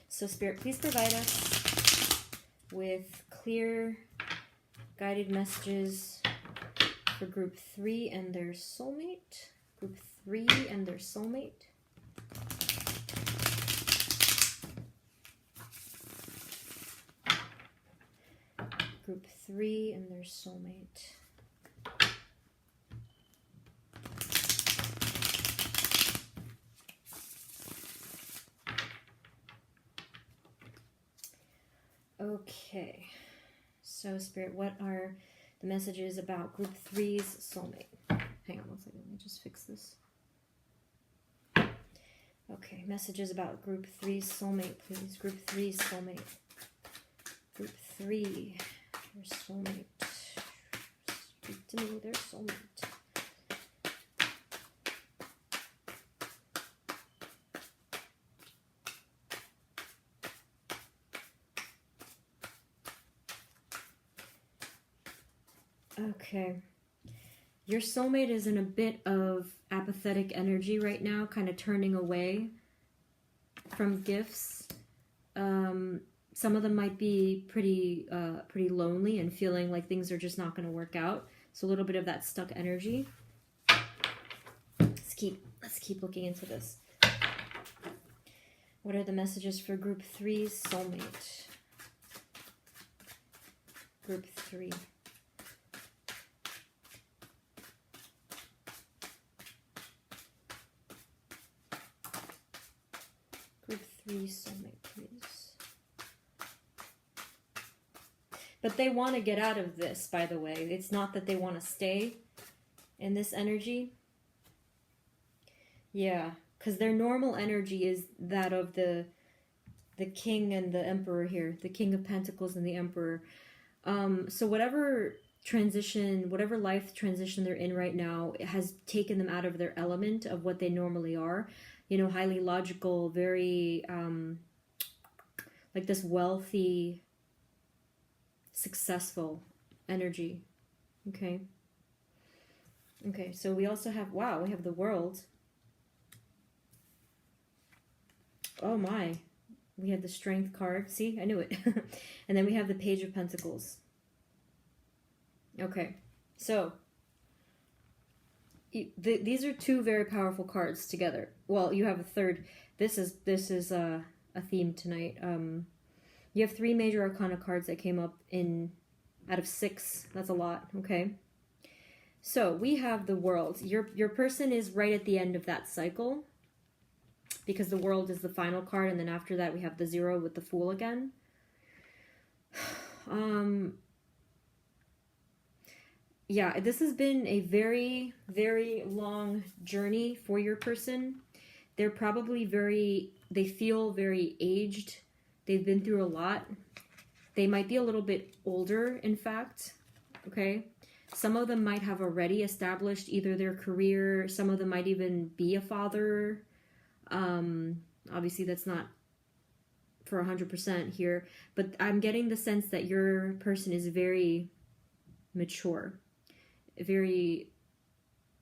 So Spirit, please provide us with clear, guided messages for group 3 and their soulmate. Group 3 and their soulmate. Group 3 and their soulmate. Okay, so Spirit, what are the messages about group 3's soulmate? Hang on one second, let me just fix this. Okay, messages about group 3's soulmate, please. Group 3's soulmate. Group 3, their soulmate. Speak to me, their soulmate. Okay, your soulmate is in a bit of apathetic energy right now, kind of turning away from gifts. Some of them might be pretty lonely and feeling like things are just not going to work out. So a little bit of that stuck energy. Let's keep looking into this. What are the messages for group 3's soulmate? Group 3. Group 3 soulmate, please. But they want to get out of this, by the way. It's not that they want to stay in this energy. Yeah, because their normal energy is that of the king and the emperor here. The king of pentacles and the emperor. So whatever transition, whatever life transition they're in right now, it has taken them out of their element of what they normally are. You know, highly logical, very, like this wealthy, successful energy. Okay. Okay, so we also have, wow, we have the world. Oh my. We have the strength card. See, I knew it. And then we have the page of pentacles. Okay, so these are two very powerful cards together. Well, you have a third. This is a theme tonight. You have 3 major arcana cards that came up out of 6. That's a lot. Okay. So we have the world. Your person is right at the end of that cycle, because the world is the final card, and then after that we have the 0 with the Fool again. Yeah, this has been a very, very long journey for your person. They're probably they feel very aged. They've been through a lot. They might be a little bit older, in fact, okay? Some of them might have already established either their career. Some of them might even be a father. Obviously, that's not for 100% here, but I'm getting the sense that your person is very mature. Very,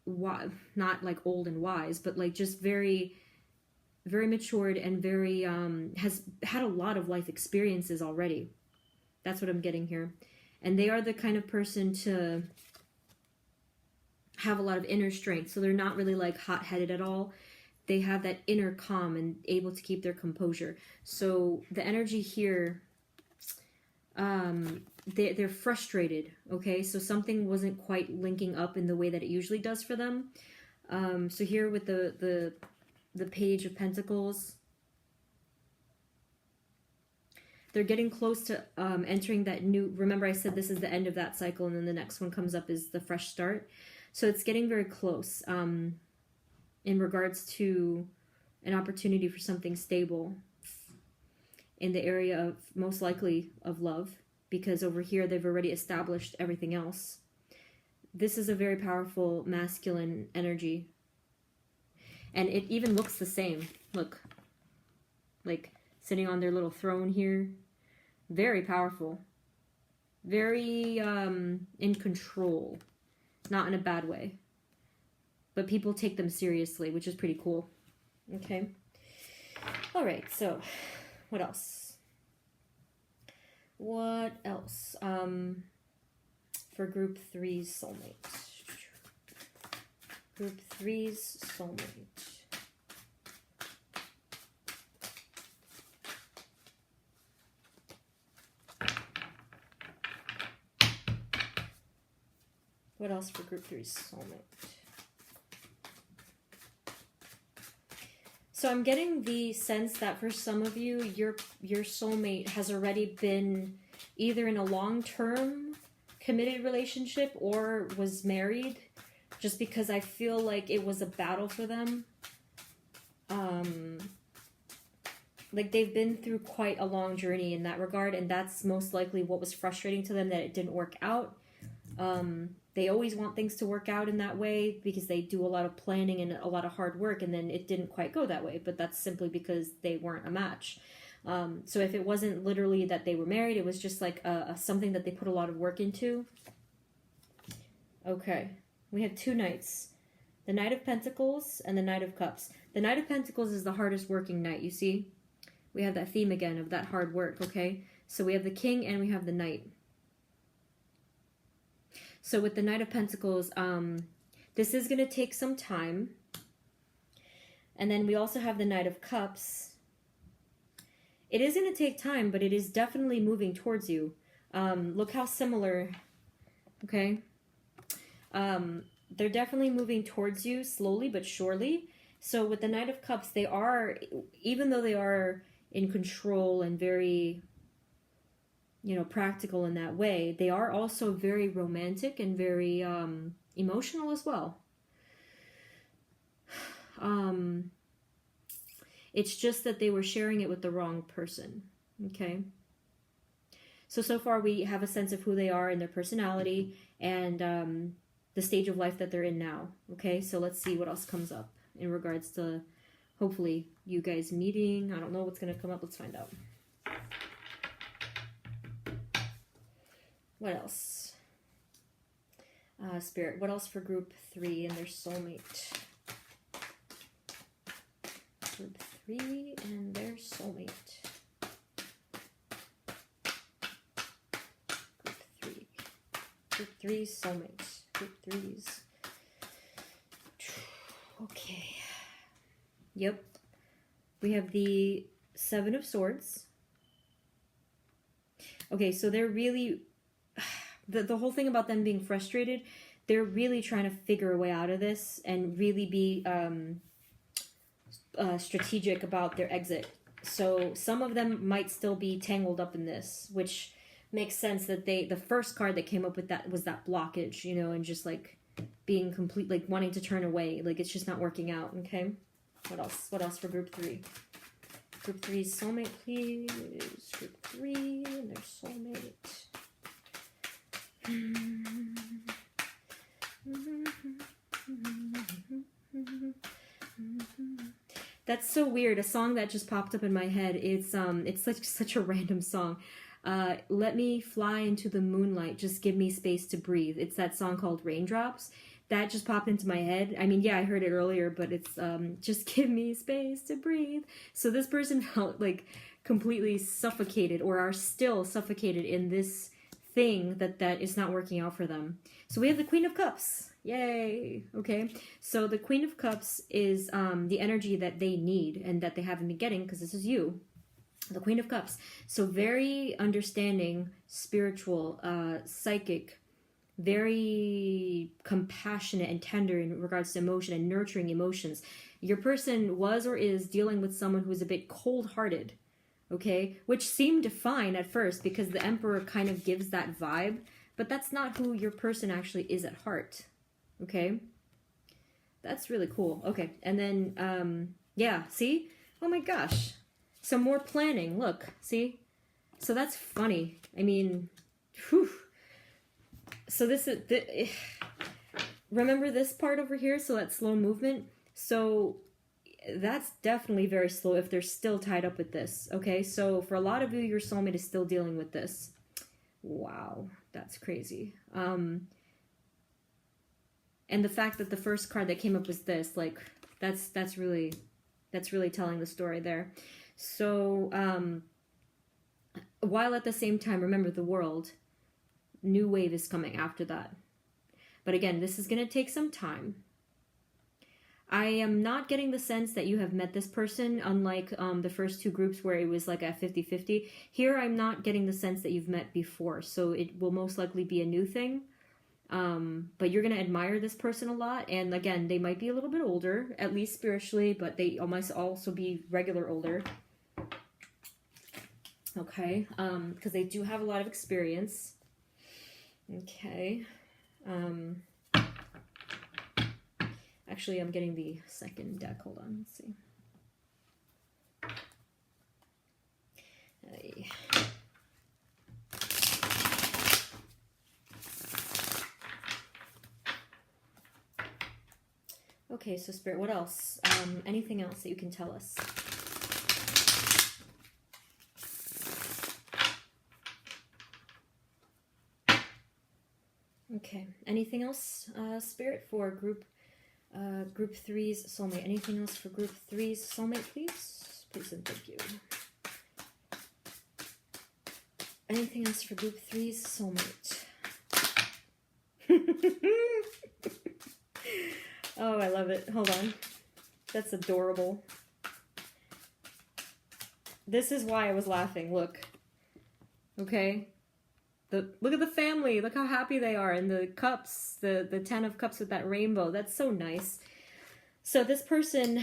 not like old and wise, but like just very, very matured and very, has had a lot of life experiences already. That's what I'm getting here. And they are the kind of person to have a lot of inner strength. So they're not really like hot-headed at all. They have that inner calm and able to keep their composure. So the energy here, they're frustrated, okay? So something wasn't quite linking up in the way that it usually does for them. So here with the page of pentacles, they're getting close to entering that new, remember I said this is the end of that cycle, and then the next one comes up is the fresh start. So it's getting very close in regards to an opportunity for something stable in the area of, most likely, of love, because over here they've already established everything else. This is a very powerful masculine energy. And it even looks the same. Look. Like, sitting on their little throne here. Very powerful. Very in control. Not in a bad way. But people take them seriously, which is pretty cool. Okay. Alright, so what else? What else? For group 3's soulmate. Group 3's soulmate. What else for group 3's soulmate? So I'm getting the sense that for some of you, your soulmate has already been either in a long-term committed relationship or was married, just because I feel like it was a battle for them. Like they've been through quite a long journey in that regard, and that's most likely what was frustrating to them, that it didn't work out. They always want things to work out in that way because they do a lot of planning and a lot of hard work, and then it didn't quite go that way, but that's simply because they weren't a match. So if it wasn't literally that they were married, it was just like something that they put a lot of work into. Okay, we have 2 knights. The Knight of Pentacles and the Knight of Cups. The Knight of Pentacles is the hardest working knight, you see? We have that theme again of that hard work, okay? So we have the King and we have the Knight. So with the Knight of Pentacles, this is going to take some time. And then we also have the Knight of Cups. It is going to take time, but it is definitely moving towards you. Look how similar, okay? They're definitely moving towards you slowly but surely. So with the Knight of Cups, they are, even though they are in control and very, practical in that way, they are also very romantic and very emotional as well. It's just that they were sharing it with the wrong person, okay? So far we have a sense of who they are and their personality and the stage of life that they're in now, okay? So let's see what else comes up in regards to, hopefully, you guys meeting. I don't know what's going to come up. Let's find out. What else? Spirit, what else for group 3 and their soulmate? Group 3 and their soulmate. Group 3. Group 3's soulmate. Group 3's. Okay. Yep. We have the 7 of Swords. Okay, so they're really... The whole thing about them being frustrated, they're really trying to figure a way out of this and really be strategic about their exit. So some of them might still be tangled up in this, which makes sense that the first card that came up with that was that blockage, and just like being complete, like wanting to turn away, like it's just not working out, okay? What else? What else for group 3? Group 3's soulmate, please. Group 3 and their soulmate. That's so weird. A song that just popped up in my head. It's such a random song. Let me fly into the moonlight. Just give me space to breathe. It's that song called Raindrops. That just popped into my head. I mean, yeah, I heard it earlier, but it's just give me space to breathe. So this person felt like completely suffocated, or are still suffocated in this thing that is not working out for them. So we have the Queen of Cups. Yay. Okay. So the Queen of Cups is the energy that they need and that they haven't been getting, because this is you. The Queen of Cups. So very understanding, spiritual, psychic, very compassionate and tender in regards to emotion and nurturing emotions. Your person was or is dealing with someone who is a bit cold-hearted. Okay, which seemed fine at first because the Emperor kind of gives that vibe, but that's not who your person actually is at heart. Okay, that's really cool. Okay, and then Yeah, see? Oh my gosh. Some more planning. Look, see? So that's funny. I mean, whew. So this is... remember this part over here? So that slow movement? So that's definitely very slow if they're still tied up with this. Okay, so for a lot of you, your soulmate is still dealing with this. Wow, that's crazy. And the fact that the first card that came up was this, like, that's really telling the story there. So while at the same time, remember the world, new wave is coming after that. But again, this is going to take some time. I am not getting the sense that you have met this person, unlike the first two groups where it was like a 50-50. Here, I'm not getting the sense that you've met before, so it will most likely be a new thing. But you're going to admire this person a lot, and again, they might be a little bit older, at least spiritually, but they must also be regular older. Okay, because they do have a lot of experience. Okay. Actually, I'm getting the second deck. Hold on, let's see. Okay, so Spirit, what else? Anything else that you can tell us? Okay, anything else, Spirit, for group 3's soulmate? Anything else for group 3's soulmate, please? Please and thank you. Anything else for group 3's soulmate? Oh, I love it. Hold on. That's adorable. This is why I was laughing. Look. Okay. Look at the family. Look how happy they are. And the cups, the 10 of cups with that rainbow. That's so nice. So this person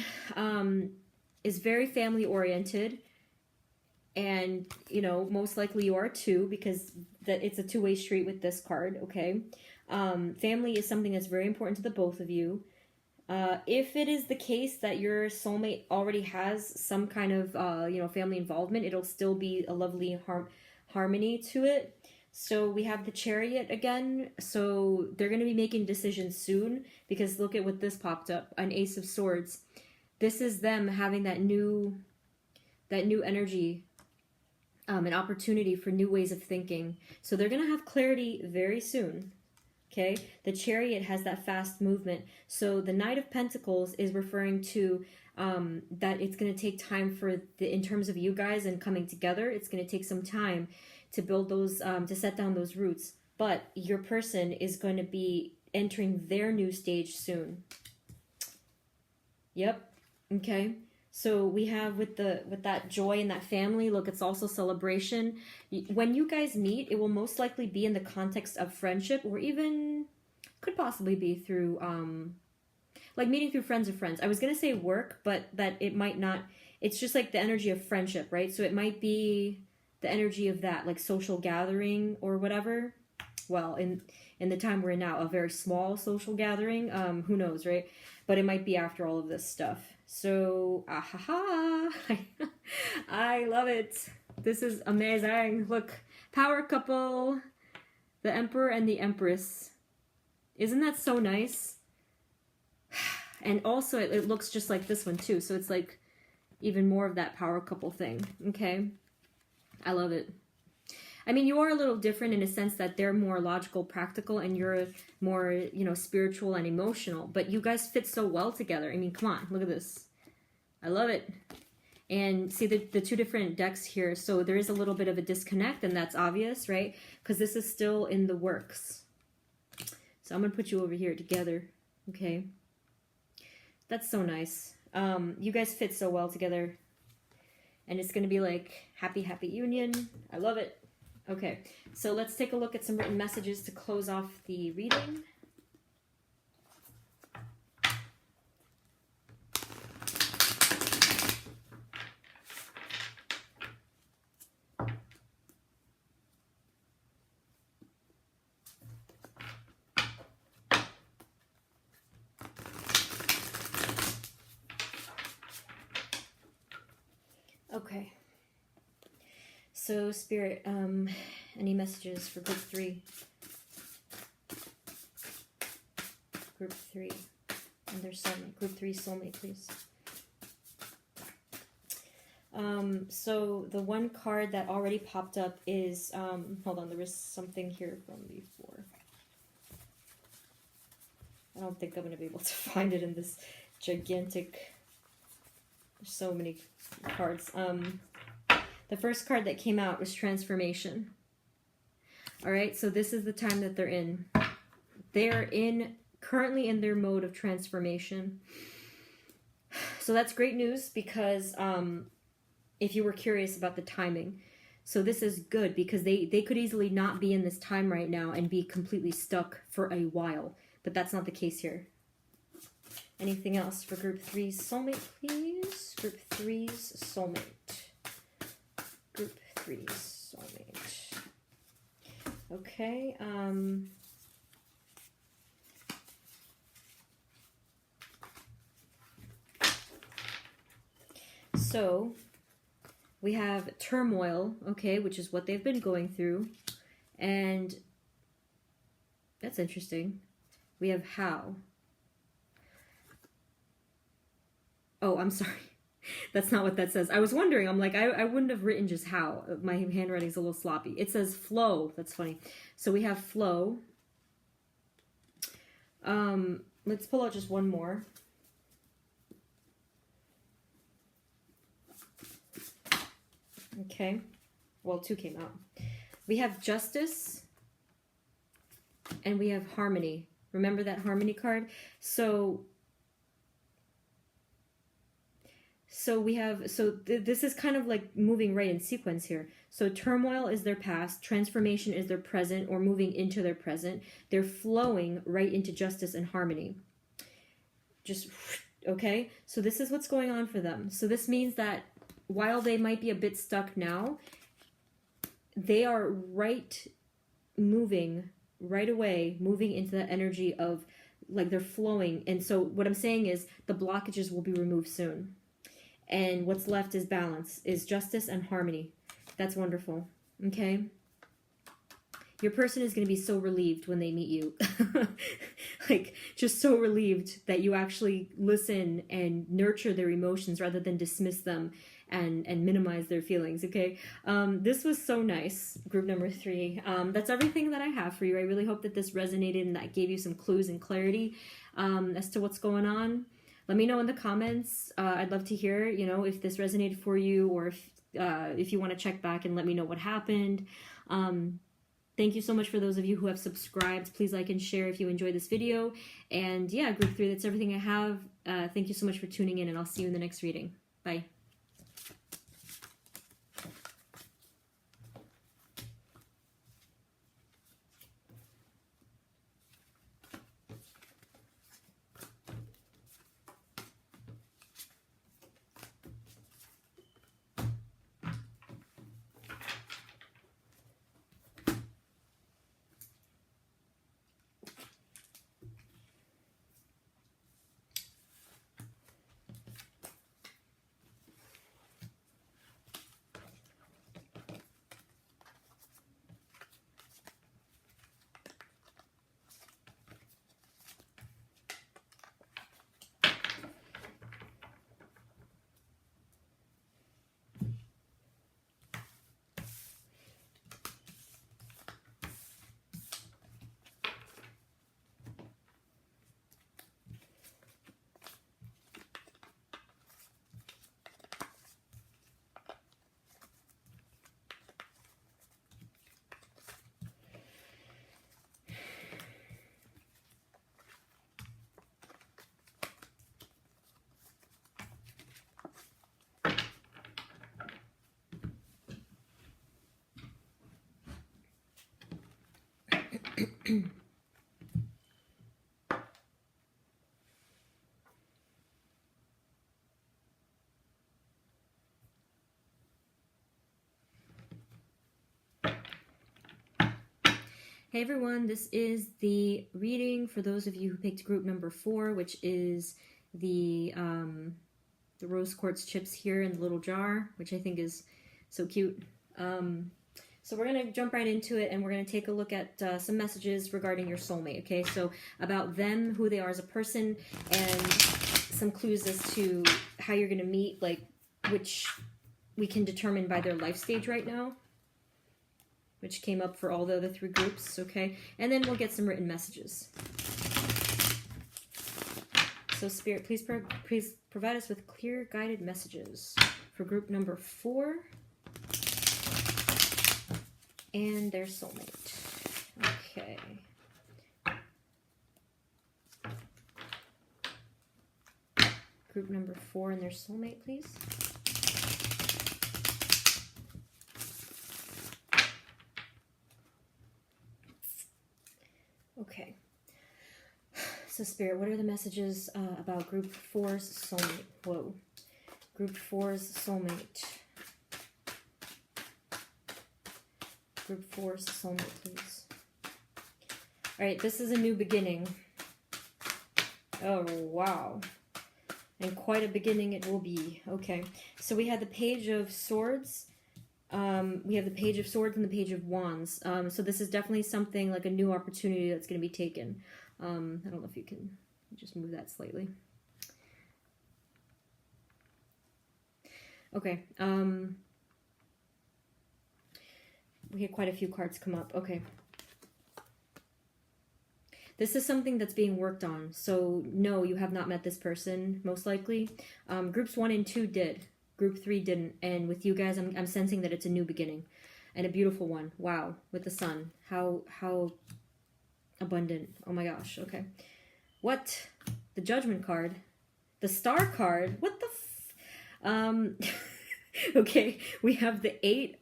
is very family oriented. And, you know, most likely you are too, because it's a two-way street with this card, okay? Family is something that's very important to the both of you. If it is the case that your soulmate already has some kind of, you know, family involvement, it'll still be a lovely harmony to it. So we have the Chariot again. So they're going to be making decisions soon, because look at what this popped up, an Ace of Swords. This is them having that new energy, an opportunity for new ways of thinking. So they're going to have clarity very soon. Okay, the Chariot has that fast movement. So the Knight of Pentacles is referring to that it's going to take time in terms of you guys and coming together. It's going to take some time to build those, to set down those roots. But your person is going to be entering their new stage soon. Yep. Okay. So we have with that joy and that family, look, it's also celebration. When you guys meet, it will most likely be in the context of friendship, or even could possibly be through, like meeting through friends of friends. I was going to say work, but that it might not. It's just like the energy of friendship, right? So it might be the energy of that, like social gathering or whatever. Well, in the time we're in now, a very small social gathering. Who knows, right? But it might be after all of this stuff. So, I love it. This is amazing. Look, power couple, the Emperor and the Empress. Isn't that so nice? And also, it looks just like this one too. So it's like even more of that power couple thing. Okay, I love it. I mean, you are a little different in a sense that they're more logical, practical, and you're more, you know, spiritual and emotional. But you guys fit so well together. I mean, come on, look at this. I love it. And see the two different decks here. So there is a little bit of a disconnect, and that's obvious, right? Because this is still in the works. So I'm going to put you over here together. Okay. That's so nice. You guys fit so well together. And it's going to be like happy, happy union. I love it. Okay, so let's take a look at some written messages to close off the reading. Okay. So, Spirit, any messages for group 3? Group 3. And their soulmate. Group 3 soulmate, please. So the one card that already popped up is, hold on, there was something here from before. I don't think I'm going to be able to find it in this gigantic, so many cards. The first card that came out was transformation. All right, so this is the time that they're in. They're currently in their mode of transformation. So that's great news because if you were curious about the timing. So this is good because they could easily not be in this time right now and be completely stuck for a while. But that's not the case here. Anything else for group 3's soulmate, please? Group 3's soulmate. Group 3's soulmate. Okay. So we have turmoil, okay, which is what they've been going through. And that's interesting. We have how. Oh, I'm sorry. That's not what that says. I was wondering. I'm like, I wouldn't have written just how. My handwriting's a little sloppy. It says flow. That's funny. So we have flow. Let's pull out just one more. Okay. Well, 2 came out. We have justice and we have harmony. Remember that harmony card? So this is kind of like moving right in sequence here. So turmoil is their past, transformation is their present or moving into their present. They're flowing right into justice and harmony. Just, okay? So this is what's going on for them. So this means that while they might be a bit stuck now, they are moving right away, moving into the energy of, like, they're flowing. And so what I'm saying is the blockages will be removed soon. And what's left is balance, is justice and harmony. That's wonderful. Okay? Your person is going to be so relieved when they meet you. Like, just so relieved that you actually listen and nurture their emotions rather than dismiss them and minimize their feelings, okay? This was so nice, group number 3. That's everything that I have for you. I really hope that this resonated and that gave you some clues and clarity as to what's going on. Let me know in the comments. I'd love to hear, you know, if this resonated for you or if you want to check back and let me know what happened. Thank you so much for those of you who have subscribed. Please like and share if you enjoyed this video. And yeah, group 3, that's everything I have. Thank you so much for tuning in, and I'll see you in the next reading. Bye. Hey everyone, this is the reading for those of you who picked group number 4, which is the the rose quartz chips here in the little jar, which I think is so cute. So we're going to jump right into it, and we're going to take a look at some messages regarding your soulmate, okay? So about them, who they are as a person, and some clues as to how you're going to meet, like, which we can determine by their life stage right now, which came up for all the other 3 groups, okay? And then we'll get some written messages. So Spirit, please provide us with clear, guided messages for group number 4. And their soulmate. Okay. Group number 4 and their soulmate, please. Okay. So Spirit, what are the messages about group 4's soulmate? Whoa. Group 4's soulmate. Group 4's soulmate, please. Alright, this is a new beginning. Oh, wow. And quite a beginning it will be. Okay, so we had the Page of Swords. We have the Page of Swords and the Page of Wands. So this is definitely something like a new opportunity that's going to be taken. I don't know if you can just move that slightly. Okay, we had quite a few cards come up. Okay. This is something that's being worked on. So, no, you have not met this person, most likely. Groups 1 and 2 did. Group 3 didn't. And with you guys, I'm sensing that it's a new beginning. And a beautiful one. Wow. With the sun. How abundant. Oh my gosh. Okay. What? The Judgment card. The Star card. What the okay. We have the 8.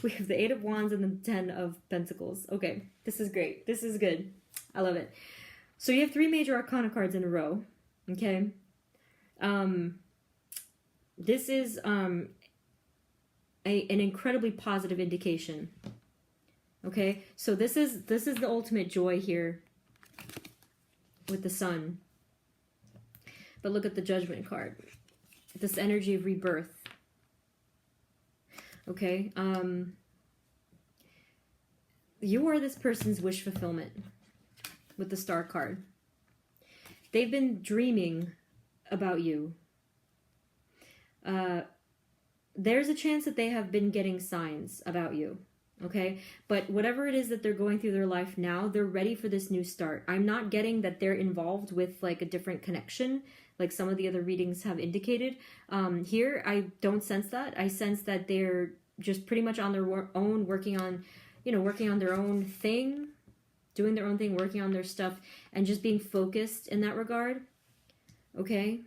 We have the 8 of Wands and the 10 of Pentacles. Okay, this is great. This is good. I love it. So you have 3 major arcana cards in a row. Okay. This is an incredibly positive indication. Okay, so this is the ultimate joy here with the Sun. But look at the Judgment card. This energy of rebirth. Okay, you are this person's wish fulfillment with the Star card. They've been dreaming about you. There's a chance that they have been getting signs about you, okay? But whatever it is that they're going through their life now, they're ready for this new start. I'm not getting that they're involved with like a different connection, like some of the other readings have indicated. Here, I don't sense that. I sense that they're just pretty much on their own, working on their own thing, doing their own thing, working on their stuff, and just being focused in that regard, okay?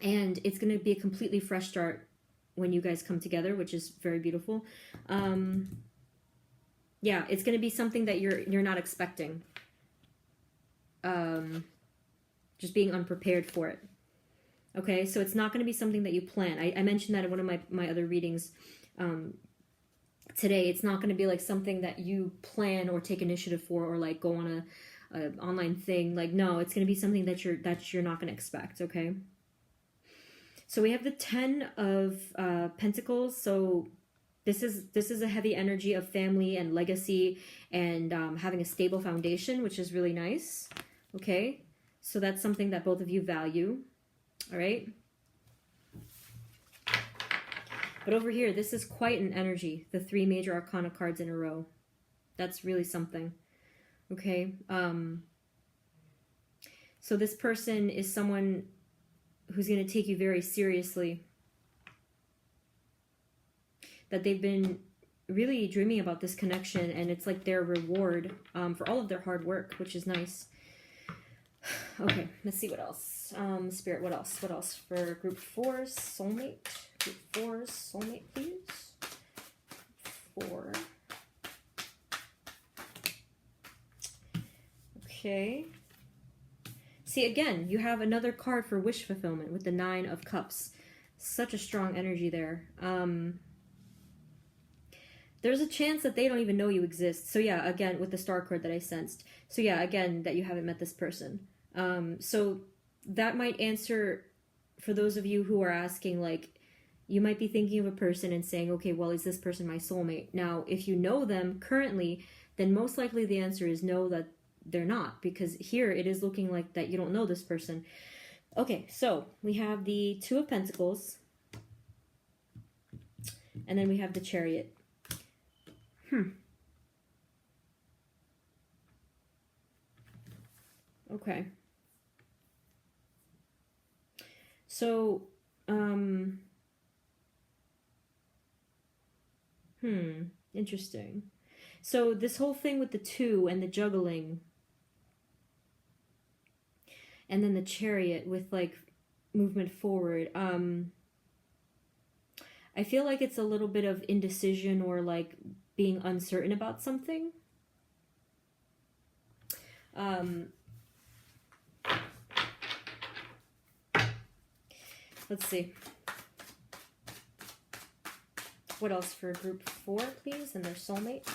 And it's going to be a completely fresh start when you guys come together, which is very beautiful. Yeah, it's going to be something that you're not expecting. Just being unprepared for it. Okay, so it's not going to be something that you plan. I mentioned that in one of my other readings today. It's not going to be like something that you plan or take initiative for, or like go on a online thing. Like, no, it's going to be something that you're not going to expect. Okay. So we have the 10 of Pentacles. So this is a heavy energy of family and legacy and having a stable foundation, which is really nice. Okay. So that's something that both of you value. All right. But over here, this is quite an energy. The 3 major arcana cards in a row. That's really something. Okay. So this person is someone who's going to take you very seriously. That they've been really dreaming about this connection, and it's like their reward for all of their hard work, which is nice. Okay, let's see what else. Spirit, what else? What else for group 4's soulmate? Group 4's soulmate, please. 4. Okay. See, again, you have another card for wish fulfillment with the 9 of Cups. Such a strong energy there. There's a chance that they don't even know you exist. So yeah, again, with the Star card that I sensed. So yeah, again, that you haven't met this person. So that might answer for those of you who are asking, like, you might be thinking of a person and saying, okay, well, is this person my soulmate? Now, if you know them currently, then most likely the answer is no, that they're not, because here it is looking like that you don't know this person. Okay, so we have the Two of Pentacles, and then we have the Chariot. Okay. So, interesting. So this whole thing with the two and the juggling, and then the Chariot with like movement forward, I feel like it's a little bit of indecision or like being uncertain about something. Let's see. What else for group 4, please, and their soulmate?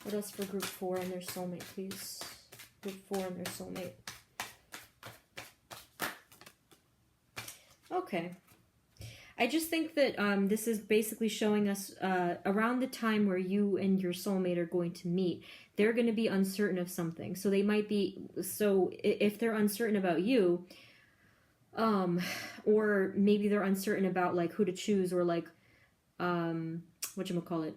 What else for group 4 and their soulmate, please? Group 4 and their soulmate. Okay. I just think that this is basically showing us around the time where you and your soulmate are going to meet, they're going to be uncertain of something. So they might be, so if they're uncertain about you, or maybe they're uncertain about like who to choose, or like, whatchamacallit.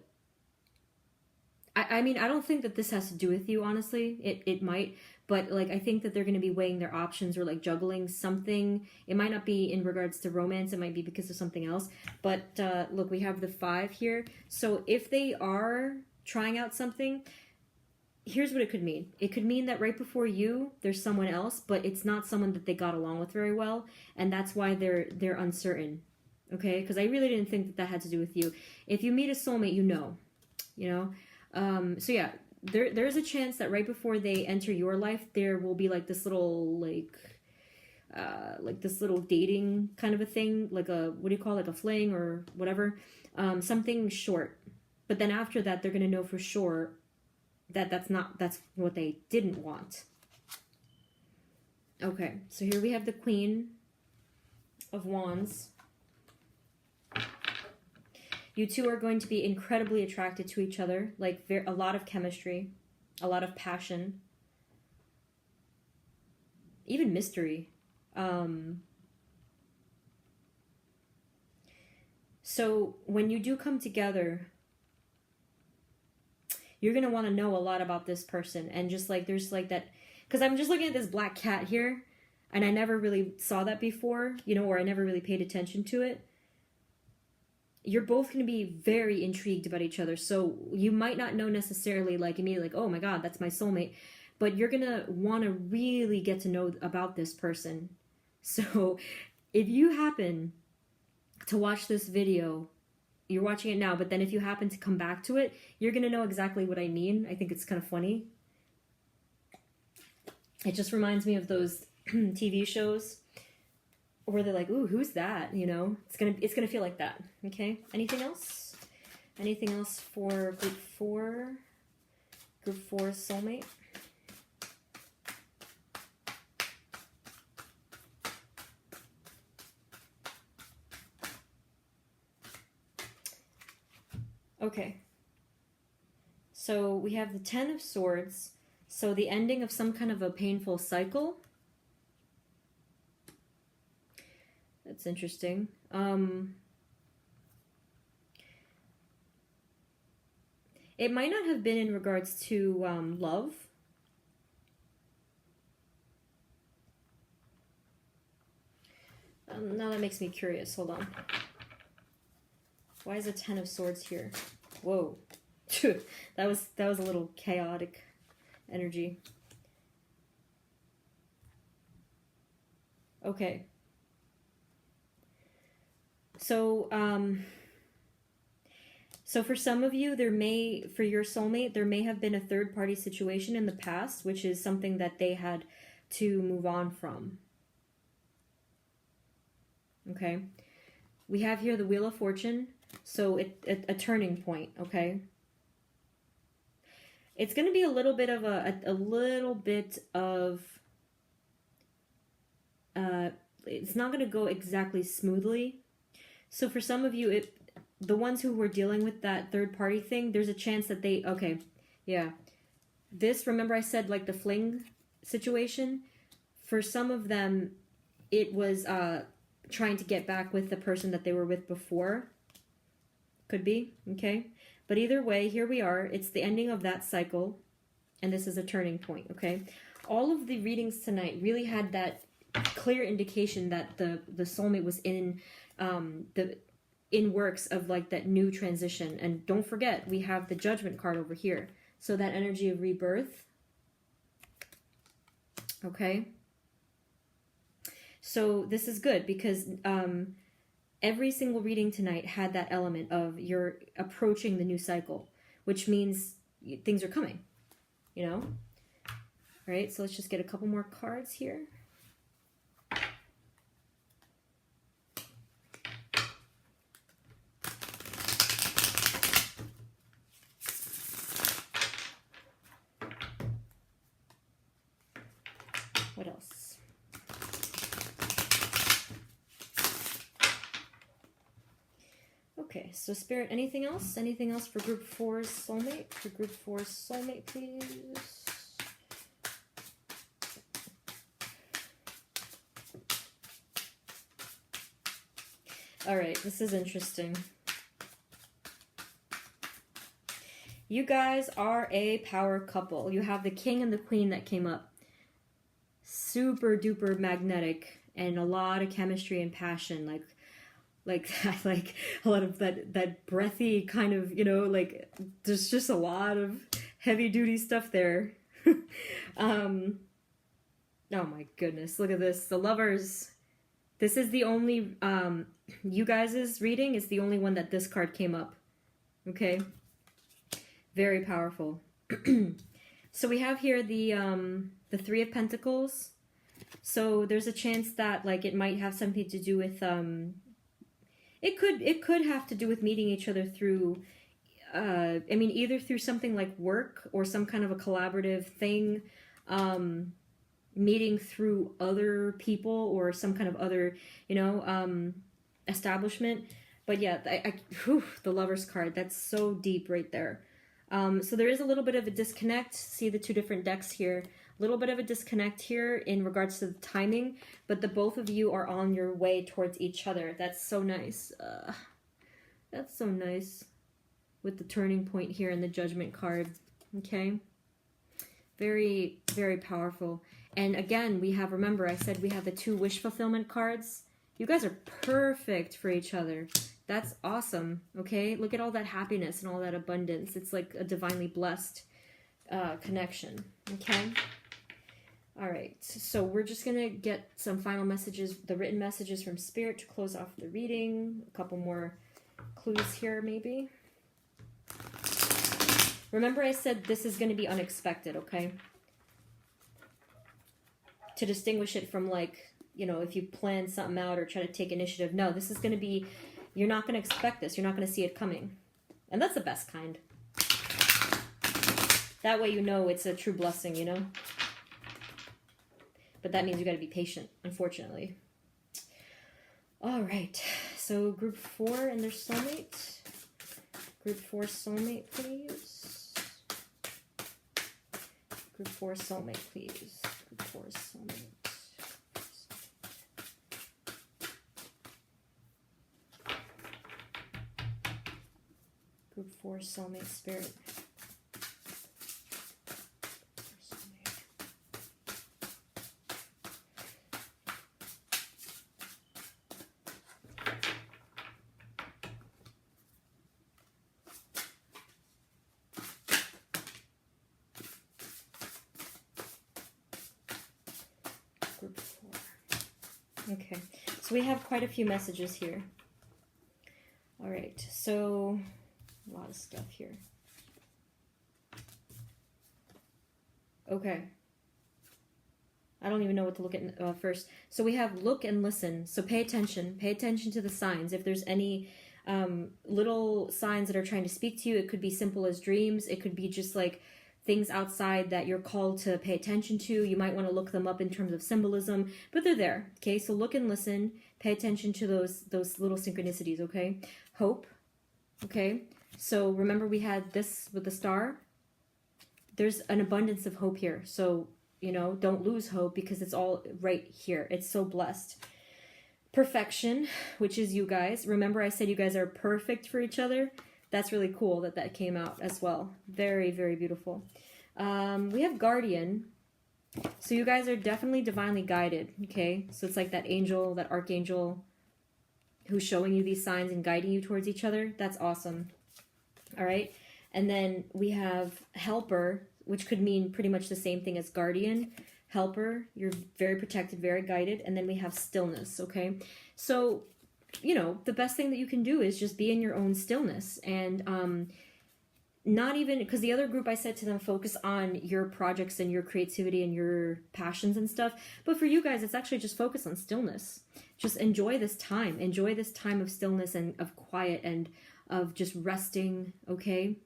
I mean, I don't think that this has to do with you, honestly. It might, but like I think that they're going to be weighing their options or like juggling something. It might not be in regards to romance. It might be because of something else. But look, we have the 5 here. So if they are trying out something, here's what it could mean. It could mean that right before you, there's someone else, but it's not someone that they got along with very well, and that's why they're uncertain. Okay, because I really didn't think that that had to do with you. If you meet a soulmate, you know. So yeah, there's a chance that right before they enter your life, there will be like this little like this little dating kind of a thing, like a, what do you call it, like a fling or whatever, something short. But then after that, they're gonna know for sure that that's what they didn't want. Okay, so here we have the Queen of Wands. You two are going to be incredibly attracted to each other, like a lot of chemistry, a lot of passion, even mystery. So when you do come together, you're going to want to know a lot about this person. And just like, there's like that, because I'm just looking at this black cat here, and I never really saw that before, or I never really paid attention to it. You're both going to be very intrigued about each other. So you might not know necessarily like immediately like, oh my God, that's my soulmate. But you're going to want to really get to know about this person. So if you happen to watch this video, you're watching it now, but then if you happen to come back to it, you're going to know exactly what I mean. I think it's kind of funny. It just reminds me of those TV shows where they're like, ooh, who's that? It's gonna feel like that. Okay. Anything else? Anything else for group 4? Group 4 soulmate. Okay. So we have the 10 of Swords. So the ending of some kind of a painful cycle. That's interesting. It might not have been in regards to love. Now that makes me curious. Hold on. Why is a 10 of Swords here? Whoa. that was a little chaotic energy. Okay. So, so for some of you, for your soulmate, there may have been a third-party situation in the past, which is something that they had to move on from. Okay. We have here the Wheel of Fortune. So a turning point, okay? It's going to be a little bit of it's not going to go exactly smoothly. So for some of you, the ones who were dealing with that third party thing, there's a chance that they, okay, yeah. This, remember I said like the fling situation? For some of them, it was trying to get back with the person that they were with before. Could be, okay? But either way, here we are. It's the ending of that cycle, and this is a turning point, okay? All of the readings tonight really had that clear indication that the soulmate was in works of like that new transition. And don't forget, we have the Judgment card over here. So that energy of rebirth, okay? So this is good because every single reading tonight had that element of you're approaching the new cycle, which means things are coming, you know? All right, so let's just get a couple more cards here. What else? Okay, so Spirit, anything else? Anything else for Group 4's Soulmate? For Group 4's Soulmate, please. All right, this is interesting. You guys are a power couple. You have the King and the Queen that came up. Super duper magnetic and a lot of chemistry and passion, like that, like a lot of that breathy kind of, you know, like there's just a lot of heavy duty stuff there. Oh my goodness, look at this. The Lovers. This is the only you guys' reading is the only one that this card came up. Okay, very powerful. So we have here the Three of Pentacles. So there's a chance that like it might have something to do with it could have to do with meeting each other through I mean either through something like work or some kind of a collaborative thing, meeting through other people or some kind of other, you know, establishment. But yeah, the Lovers card, that's so deep right there. So there is a little bit of a disconnect. See the two different decks here. A little bit of a disconnect here in regards to the timing, but the both of you are on your way towards each other. That's so nice. That's so nice with the turning point here in the Judgment card. Okay. Very, very powerful. And again, we have, remember I said we have the two wish fulfillment cards. You guys are perfect for each other. That's awesome, okay? Look at all that happiness and all that abundance. It's like a divinely blessed connection, okay? All right, so we're just going to get some final messages, the written messages from Spirit to close off the reading. A couple more clues here, maybe. Remember I said this is going to be unexpected, okay? To distinguish it from like, you know, if you plan something out or try to take initiative. No, this is going to be... You're not going to expect this. You're not going to see it coming. And that's the best kind. That way you know it's a true blessing, you know? But that means you got to be patient, unfortunately. All right. So group 4 and their soulmate. Group 4 soulmate, please. Group 4 soulmate, please. Group 4 soulmate. Group 4 soulmate spirit. Group 4. Okay, so we have quite a few messages here. All right, so a lot of stuff here. Okay. I don't even know what to look at first. So we have look and listen. So pay attention. Pay attention to the signs. If there's any little signs that are trying to speak to you. It could be simple as dreams. It could be just like things outside that you're called to pay attention to. You might want to look them up in terms of symbolism, but they're there. Okay, so look and listen. Pay attention to those little synchronicities. Okay, hope. Okay, so remember we had this with the star. There's an abundance of hope here. So, you know, don't lose hope because it's all right here. It's so blessed. Perfection, which is you guys. Remember I said you guys are perfect for each other? That's really cool that that came out as well. Very, very beautiful. We have guardian. So you guys are definitely divinely guided, okay? So it's like that angel, that archangel who's showing you these signs and guiding you towards each other. That's awesome. All right. And then we have helper, which could mean pretty much the same thing as guardian. Helper, you're very protected, very guided. And then we have stillness, okay? So, you know, the best thing that you can do is just be in your own stillness. And not even, because the other group I said to them, focus on your projects and your creativity and your passions and stuff. But for you guys, it's actually just focus on stillness. Just enjoy this time. Enjoy this time of stillness and of quiet and of just resting, okay?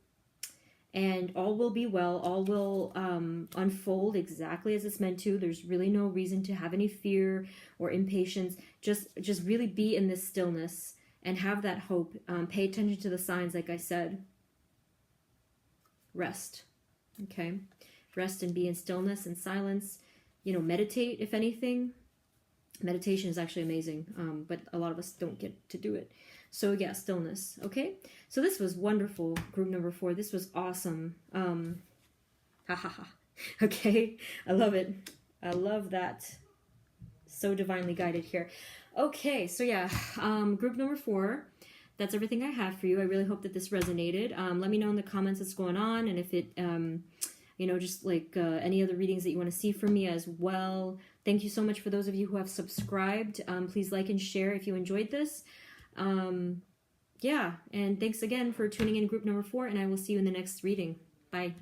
And all will be well. All will unfold exactly as it's meant to. There's really no reason to have any fear or impatience. Just really be in this stillness and have that hope. Pay attention to the signs, like I said. Rest, okay? Rest and be in stillness and silence. You know, meditate, if anything. Meditation is actually amazing, but a lot of us don't get to do it. So yeah, stillness, okay? So this was wonderful, group number 4. This was awesome. Ha ha ha. Okay, I love it. I love that. So divinely guided here. Okay, so yeah, group number 4. That's everything I have for you. I really hope that this resonated. Let me know in the comments what's going on, and if it, you know, just like any other readings that you want to see from me as well. Thank you so much for those of you who have subscribed. Please like and share if you enjoyed this. Yeah, and thanks again for tuning in group number 4, and I will see you in the next reading. Bye.